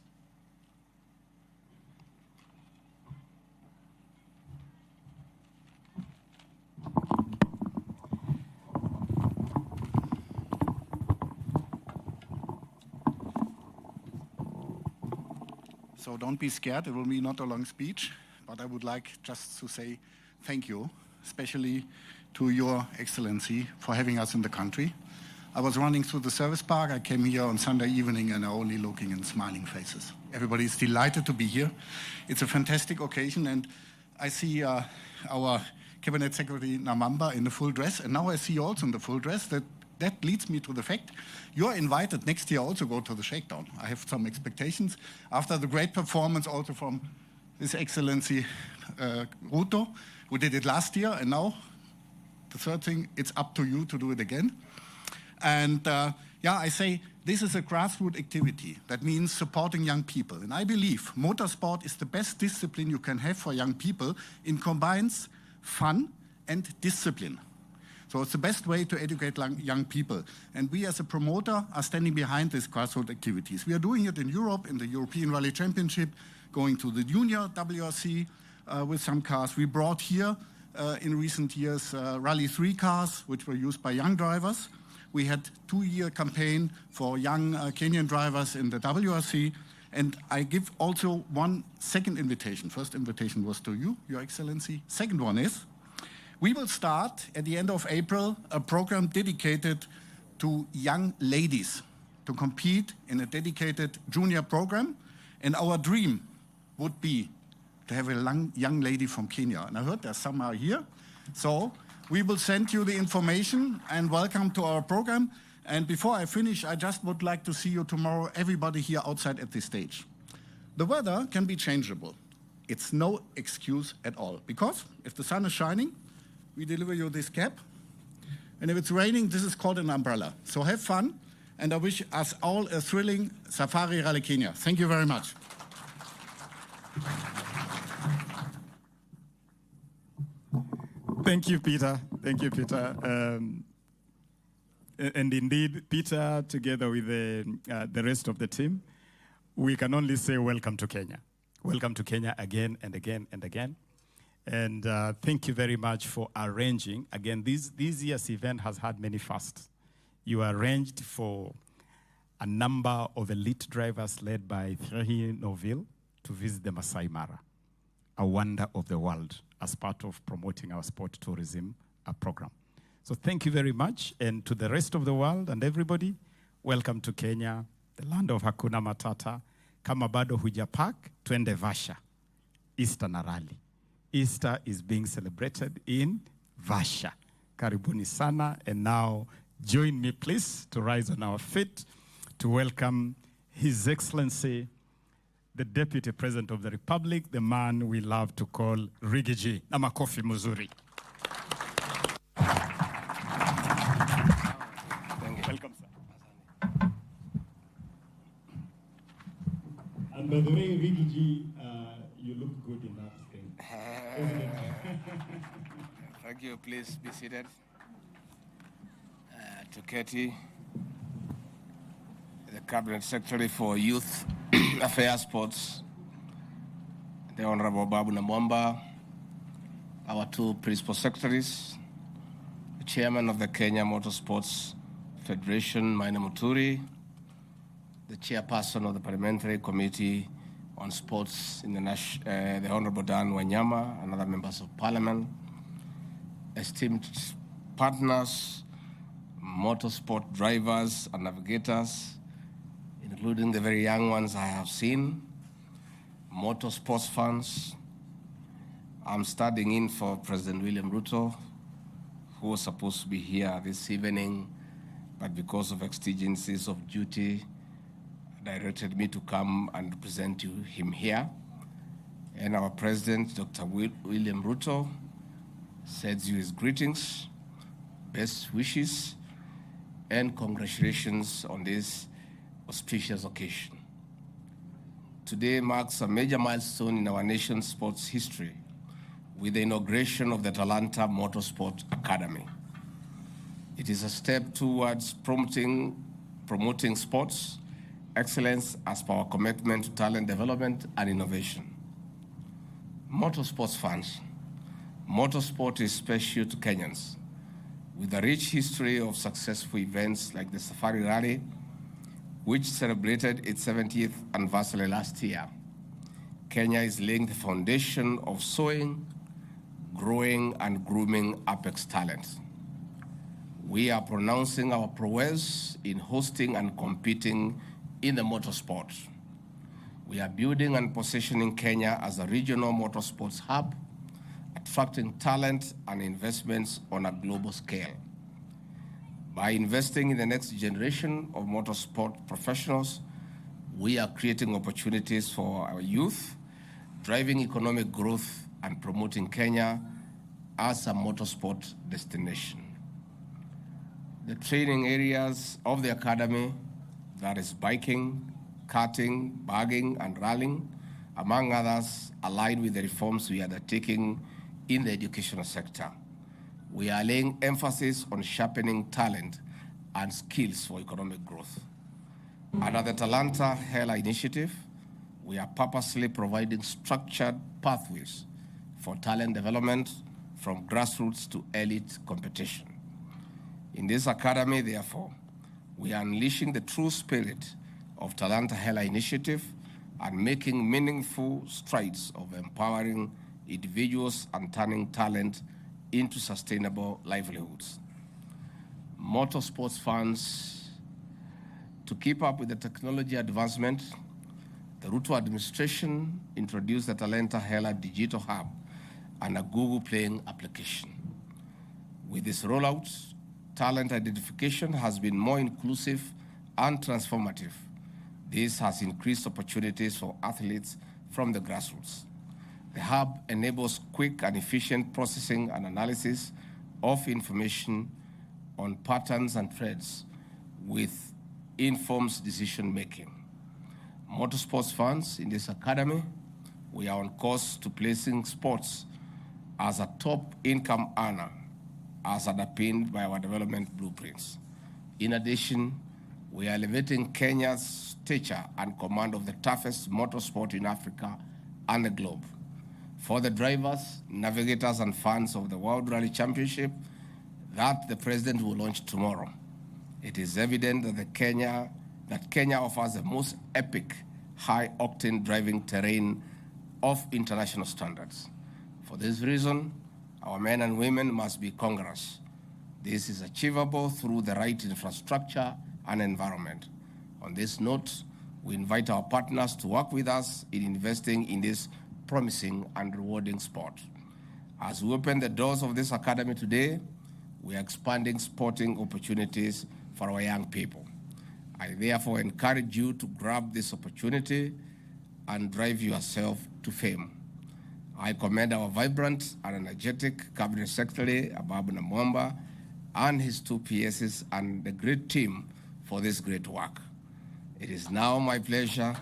So don't be scared, it will be not a long speech, but I would like just to say thank you, especially to Your Excellency for having us in the country. I was running through the service park, I came here on Sunday evening and only looking and smiling faces. Everybody is delighted to be here. It's a fantastic occasion, and I see our Cabinet Secretary Namamba in the full dress, and now I see you also in the full dress. That leads me to the fact you're invited next year also go to the shakedown. I have some expectations after the great performance also from His Excellency Ruto, who did it last year, and now the third thing, it's up to you to do it again. And yeah, I say this is a grassroots activity. That means supporting young people. And I believe motorsport is the best discipline you can have for young people. It combines fun and discipline. So it's the best way to educate young people. And we as a promoter are standing behind these grassroots activities. We are doing it in Europe, in the European Rally Championship, going to the Junior WRC with some cars. We brought here in recent years Rally 3 cars, which were used by young drivers. We had 2-year campaign for young Kenyan drivers in the WRC. And I give also one second invitation. First invitation was to you, Your Excellency. Second one is, we will start at the end of April a program dedicated to young ladies to compete in a dedicated junior program. And our dream would be to have a young lady from Kenya. And I heard there's some are here. So we will send you the information and welcome to our program. And before I finish, I just would like to see you tomorrow, everybody here outside at this stage. The weather can be changeable. It's no excuse at all. Because if the sun is shining, we deliver you this cap. And if it's raining, this is called an umbrella. So have fun. and I wish us all a thrilling Safari Rally Kenya. Thank you very much.
Thank you, Peter. Thank you, Peter. And indeed, Peter, together with the rest of the team, we can only say welcome to Kenya. Welcome to Kenya again and again and again. And thank you very much for arranging. Again, this year's event has had many firsts. You arranged for a number of elite drivers led by Thierry Neuville to visit the Masai Mara, a wonder of the world, as part of promoting our sport tourism program. So thank you very much. And to the rest of the world and everybody, welcome to Kenya, the land of Hakuna Matata. Kama bado hujapak, twende Vasha, Easter na rally. Easter is being celebrated in Vasha. Karibuni sana. And now join me, please, to rise on our feet to welcome His Excellency, the Deputy President of the Republic, the man we love to call Rigathi. Na makofi muzuri. Welcome, sir. And by the way, Rigathi, you look good in that thing.
Thank you. Please be seated. To Katie, the Cabinet Secretary for Youth Affairs, Sports, the Honorable Babu Namwamba, our two Principal Secretaries, the Chairman of the Kenya Motorsports Federation, Maina Muturi, the Chairperson of the Parliamentary Committee on Sports in the Honorable Dan Wanyama, and other members of Parliament, esteemed partners, motorsport drivers and navigators, including the very young ones I have seen, motorsports fans. I'm standing in for President William Ruto, who was supposed to be here this evening, but because of exigencies of duty, directed me to come and present him here. And our President, Dr. William Ruto, sends you his greetings, best wishes, and congratulations on this auspicious occasion. Today marks a major milestone in our nation's sports history with the inauguration of the Talanta Motorsport Academy. It is a step towards promoting sports excellence as per our commitment to talent development and innovation. Motorsports fans, motorsport is special to Kenyans. With a rich history of successful events like the Safari Rally, which celebrated its 70th anniversary last year, Kenya is laying the foundation of sowing, growing, and grooming apex talent. We are pronouncing our prowess in hosting and competing in the motorsport. We are building and positioning Kenya as a regional motorsports hub, attracting talent and investments on a global scale. By investing in the next generation of motorsport professionals, we are creating opportunities for our youth, driving economic growth, and promoting Kenya as a motorsport destination. The training areas of the academy, that is biking, karting, bagging, and rallying, among others, align with the reforms we are undertaking in the educational sector. We are laying emphasis on sharpening talent and skills for economic growth. Under the Talanta Hela initiative, we are purposely providing structured pathways for talent development from grassroots to elite competition. In this academy, therefore, we are unleashing the true spirit of Talanta Hela initiative and making meaningful strides of empowering individuals and turning talent into sustainable livelihoods. Motorsports fans, to keep up with the technology advancement, the Ruto administration introduced the Talanta Hela Digital Hub and a Google Playing application. With this rollout, talent identification has been more inclusive and transformative. This has increased opportunities for athletes from the grassroots. The hub enables quick and efficient processing and analysis of information on patterns and trends with informs decision making. Motorsports fans in this academy, we are on course to placing sports as a top income earner as underpinned by our development blueprints. In addition, we are elevating Kenya's stature and command of the toughest motorsport in Africa and the globe. For the drivers, navigators, and fans of the World Rally Championship that the President will launch tomorrow, it is evident that Kenya offers the most epic, high-octane driving terrain of international standards. For this reason, our men and women must be congruous. This is achievable through the right infrastructure and environment. On this note, we invite our partners to work with us in investing in this promising and rewarding sport. As we open the doors of this academy today, we are expanding sporting opportunities for our young people. I therefore encourage you to grab this opportunity and drive yourself to fame. I commend our vibrant and energetic Cabinet Secretary, Ababu Namwamba, and his two PSs and the great team for this great work. It is now my pleasure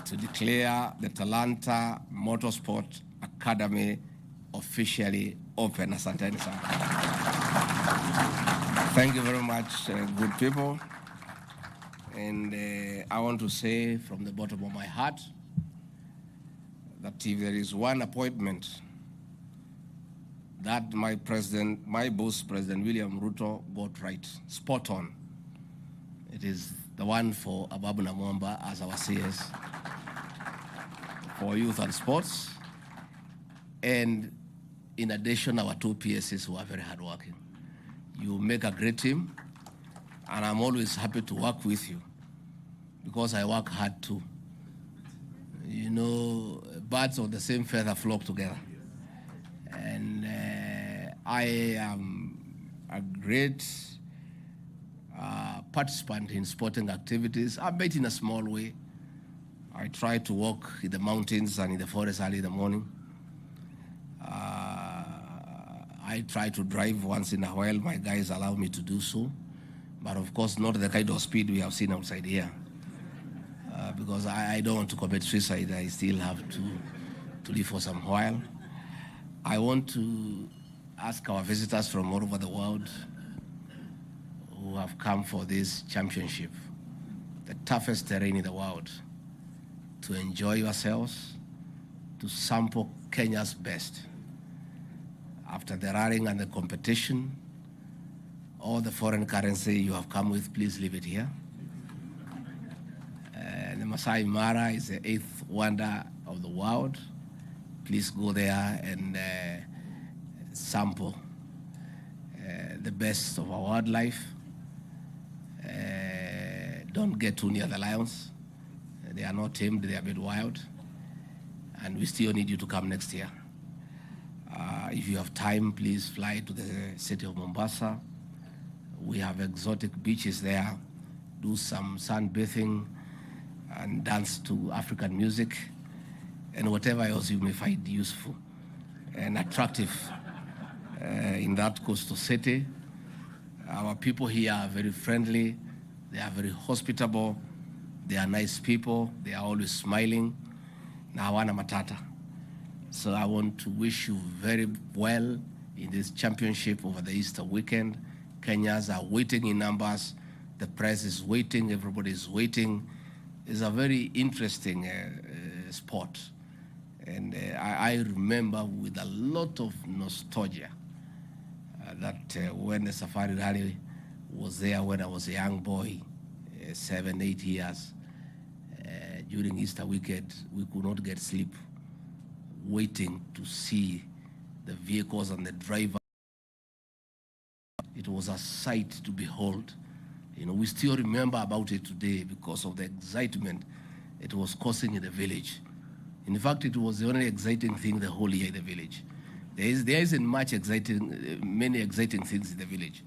to declare the Talanta Motorsport Academy officially open. Asanteni sana. Thank you very much, good people. And I want to say from the bottom of my heart that if there is one appointment that my boss, President William Ruto, got right, spot on, it is the one for Ababu Namwamba as our CS for youth and sports. And in addition, our two PSs who are very hardworking. You make a great team, and I'm always happy to work with you because I work hard too. You know, birds of the same feather flock together. And I am a great participant in sporting activities, I bet in a small way. I try to walk in the mountains and in the forest early in the morning. I try to drive once in a while. My guys allow me to do so. But of course, not the kind of speed we have seen outside here. Because I don't want to commit suicide. I still have to live for some while. I want to ask our visitors from all over the world who have come for this championship, the toughest terrain in the world, to enjoy yourselves, to sample Kenya's best. After the rallying and the competition, all the foreign currency you have come with, please leave it here. The Masai Mara is the 8th wonder of the world. Please go there and sample the best of our wildlife. Don't get too near the lions. They are not tamed, they are a bit wild. And we still need you to come next year. If you have time, please fly to the city of Mombasa. We have exotic beaches there. Do some sunbathing and dance to African music and whatever else you may find useful and attractive in that coastal city. Our people here are very friendly. They are very hospitable. They are nice people. They are always smiling. Na hawana matata. So I want to wish you very well in this championship over the Easter weekend. Kenyans are waiting in numbers. The press is waiting. Everybody is waiting. It's a very interesting sport. And I remember with a lot of nostalgia that when the Safari Rally was there when I was a young boy, 7, 8 years, during Easter weekend, we could not get sleep, waiting to see the vehicles and the driver. It was a sight to behold. You know, we still remember about it today because of the excitement it was causing in the village. In fact, it was the only exciting thing the whole year in the village. There isn't many exciting things in the village,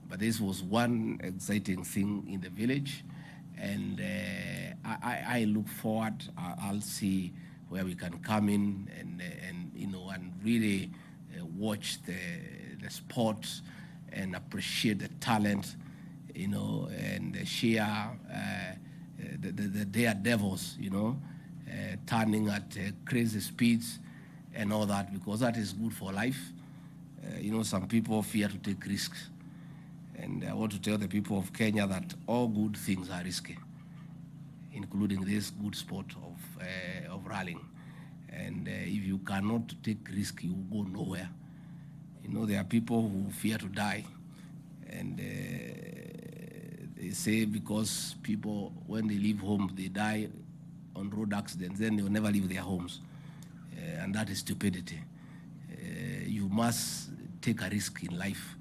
but this was one exciting thing in the village, and I look forward. I'll see where we can come in and you know, and really watch the sport and appreciate the talent and sheer the daredevils, turning at crazy speeds and all that, because that is good for life. Some people fear to take risks. And I want to tell the people of Kenya that all good things are risky, including this good sport of rallying. And if you cannot take risk, you go nowhere. There are people who fear to die. And they say because people, when they leave home, they die on road accidents, then they will never leave their homes. And that is stupidity. You must take a risk in life,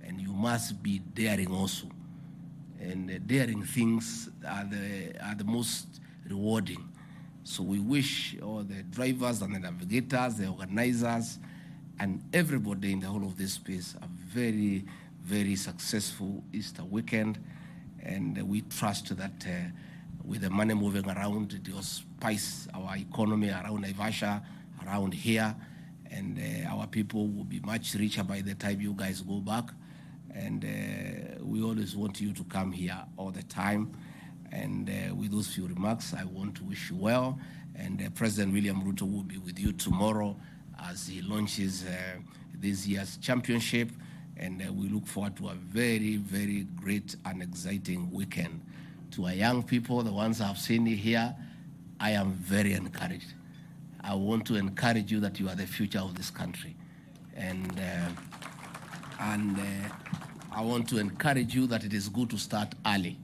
and you must be daring also. And daring things are the most rewarding. So we wish all the drivers and the navigators, the organizers, and everybody in the whole of this space a very, very successful Easter weekend. And we trust that with the money moving around, it will spice our economy around Naivasha, around here, and our people will be much richer by the time you guys go back. And we always want you to come here all the time. And with those few remarks, I want to wish you well. And President William Ruto will be with you tomorrow as he launches this year's championship. And we look forward to a very, very great and exciting weekend. To our young people, the ones I've seen here, I am very encouraged. I want to encourage you that you are the future of this country. And I want to encourage you that it is good to start early.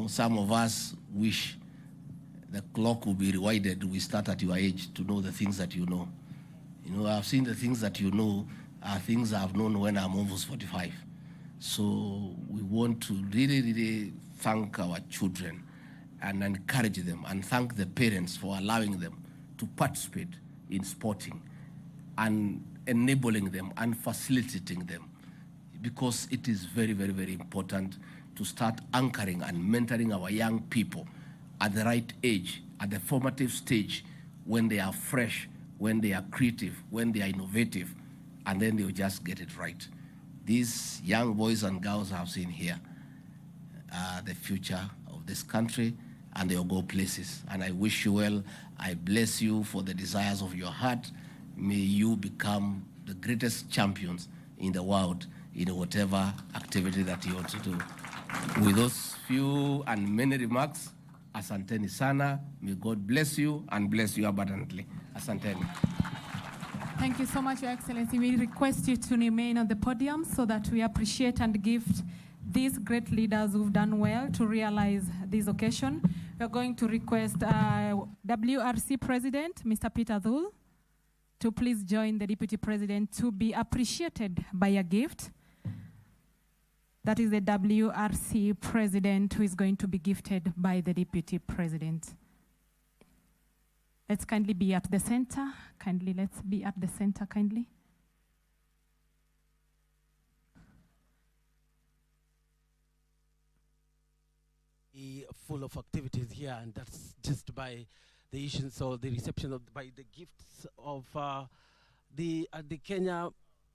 Some of us wish the clock will be rewinded. We start at your age to know the things that you know. I've seen the things that you know are things I've known when I'm almost 45. So we want to really, really thank our children and encourage them, and thank the parents for allowing them to participate in sporting and enabling them and facilitating them, because it is very, very, very important to start anchoring and mentoring our young people at the right age, at the formative stage, when they are fresh, when they are creative, when they are innovative, and then they'll just get it right. These young boys and girls I've seen here are the future of this country, and they'll go places. And I wish you well. I bless you for the desires of your heart. May you become the greatest champions in the world in whatever activity that you want to do. With those few and many remarks, asanteni sana. May God bless you and bless you abundantly. Asanteni.
Thank you so much, Your Excellency. We request you to remain on the podium so that we appreciate and gift these great leaders who've done well to realize this occasion. We're going to request WRC President, Mr. Peter Dhul, to please join the Deputy President to be appreciated by a gift. That is the WRC President who is going to be gifted by the Deputy President. Let's kindly be at the center. Let's be at the center, kindly.
Full of activities here, and that's just by the issuance or the reception of by the gifts of the Kenya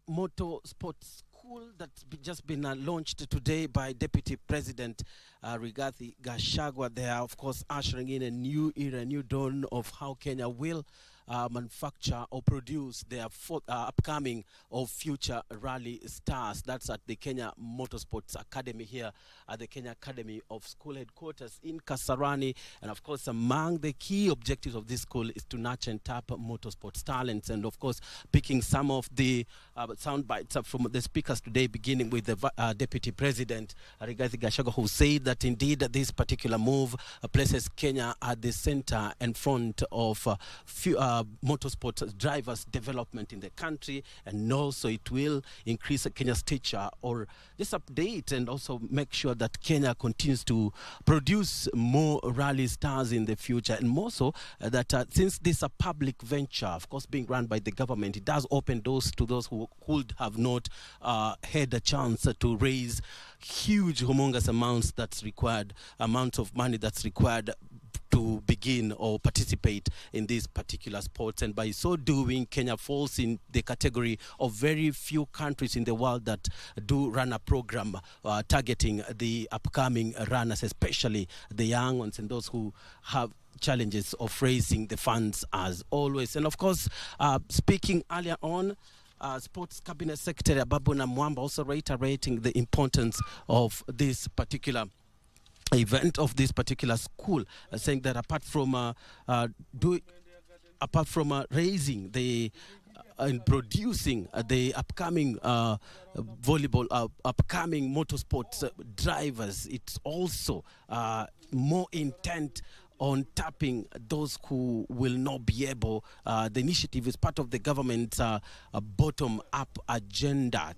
Motor Sports School that's just been launched today by Deputy President Rigathi Gachagua. They are, of course, ushering in a new era, a new dawn of how Kenya will manufacture or produce their upcoming or future rally stars. That's at the Kenya Motorsports Academy here at the Kenya Academy of School headquarters in Kasarani. And of course, among the key objectives of this school is to nurture and tap motorsports talents. And of course, picking some of the sound bites from the speakers today, beginning with the Deputy President Rigathi Gachagua, who said that indeed this particular move places Kenya at the center and front of motorsport drivers' development in the country, and also it will increase Kenya's stature or just update and also make sure that Kenya continues to produce more rally stars in the future, and more so that since this is a public venture, of course being run by the government, it does open doors to those who could have not had a chance to raise huge, humongous amounts of money that's required to begin or participate in these particular sports. And by so doing, Kenya falls in the category of very few countries in the world that do run a program targeting the upcoming runners, especially the young ones and those who have challenges of raising the funds as always. And of course, speaking earlier on, Sports Cabinet Secretary Ababu Namwamba also reiterating the importance of this particular event, of this particular school, saying that apart from raising the and producing the upcoming volleyball, upcoming motorsports drivers, it's also more intent on tapping those who will not be able. The initiative is part of the government's bottom-up agenda,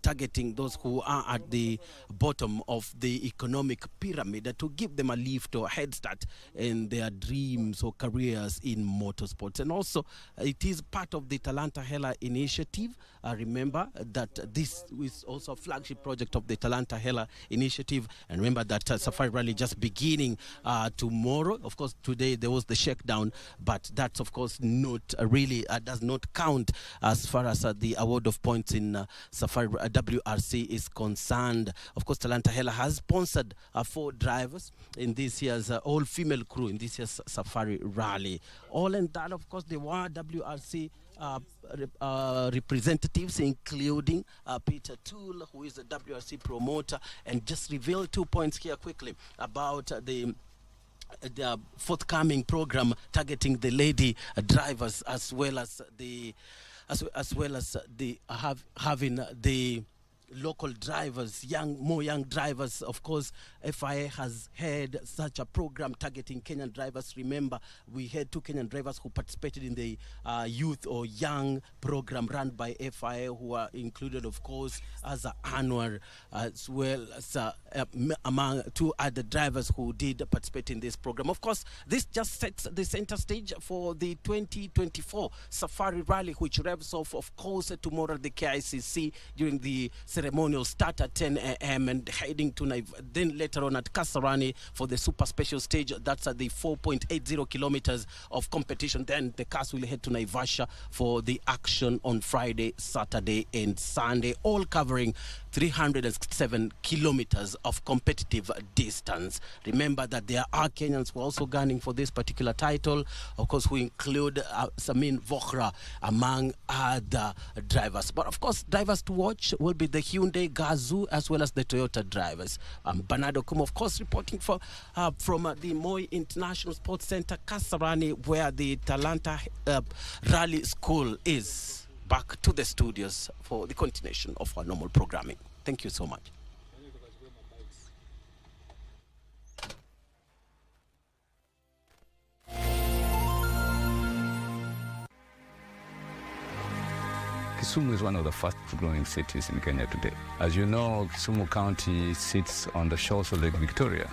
targeting those who are at the bottom of the economic pyramid to give them a lift or a head start in their dreams or careers in motorsports. And also, it is part of the Talanta Hela initiative. Remember that this is also a flagship project of the Talanta Hela initiative. And remember that Safari Rally just beginning tomorrow. Of course, today there was the shakedown, but that's of course not really does not count as far as the award of points in Safari WRC is concerned. Of course, Talanta Hela has sponsored 4 drivers in this year's all-female crew in this year's Safari Rally. All in that, of course, there were WRC representatives, including Peter Toole, who is the WRC promoter, and just reveal 2 points here quickly about the forthcoming program targeting the lady drivers, as well as the having the local drivers, more young drivers. Of course, FIA has had such a program targeting Kenyan drivers. Remember, we had 2 Kenyan drivers who participated in the youth or young program run by FIA, who are included, of course, as Anwar, as well as among 2 other drivers who did participate in this program. Of course, this just sets the center stage for the 2024 Safari Rally, which revs off, of course, tomorrow at the KICC during the ceremonial start at 10 a.m. and heading to then later on at Kasarani for the super special stage. That's at the 4.80 kilometers of competition. Then the cars will head to Naivasha for the action on Friday, Saturday, and Sunday, all covering 307 kilometers of competitive distance. Remember that there are Kenyans who are also gunning for this particular title, of course, who include Samin Vohra among other drivers. But of course, drivers to watch will be the Hyundai Gazoo as well as the Toyota drivers. Bernardo Kumo, of course, reporting from the Moi International Sports Center, Kasarani, where the Talanta Rally School is. Back to the studios for the continuation of our normal programming. Thank you so much.
Kisumu is one of the fastest growing cities in Kenya today. As you know, Kisumu County sits on the shores of Lake Victoria,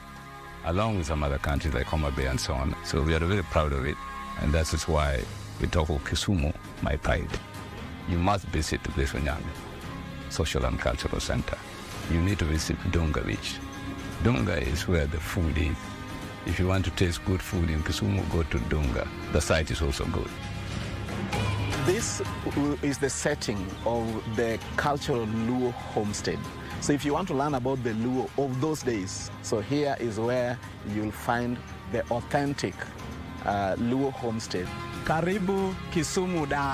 along with some other countries like Homa Bay and so on. So we are very proud of it, and that is why we talk of Kisumu, my pride. You must visit the place Social and Cultural Center. You need to visit Dunga Beach. Dunga is where the food is. If you want to taste good food in Kisumu, go to Dunga. The site is also good.
This is the setting of the cultural Luo homestead. So if you want to learn about the Luo of those days, so here is where you'll find the authentic Luo homestead.
Karibu Kisumu da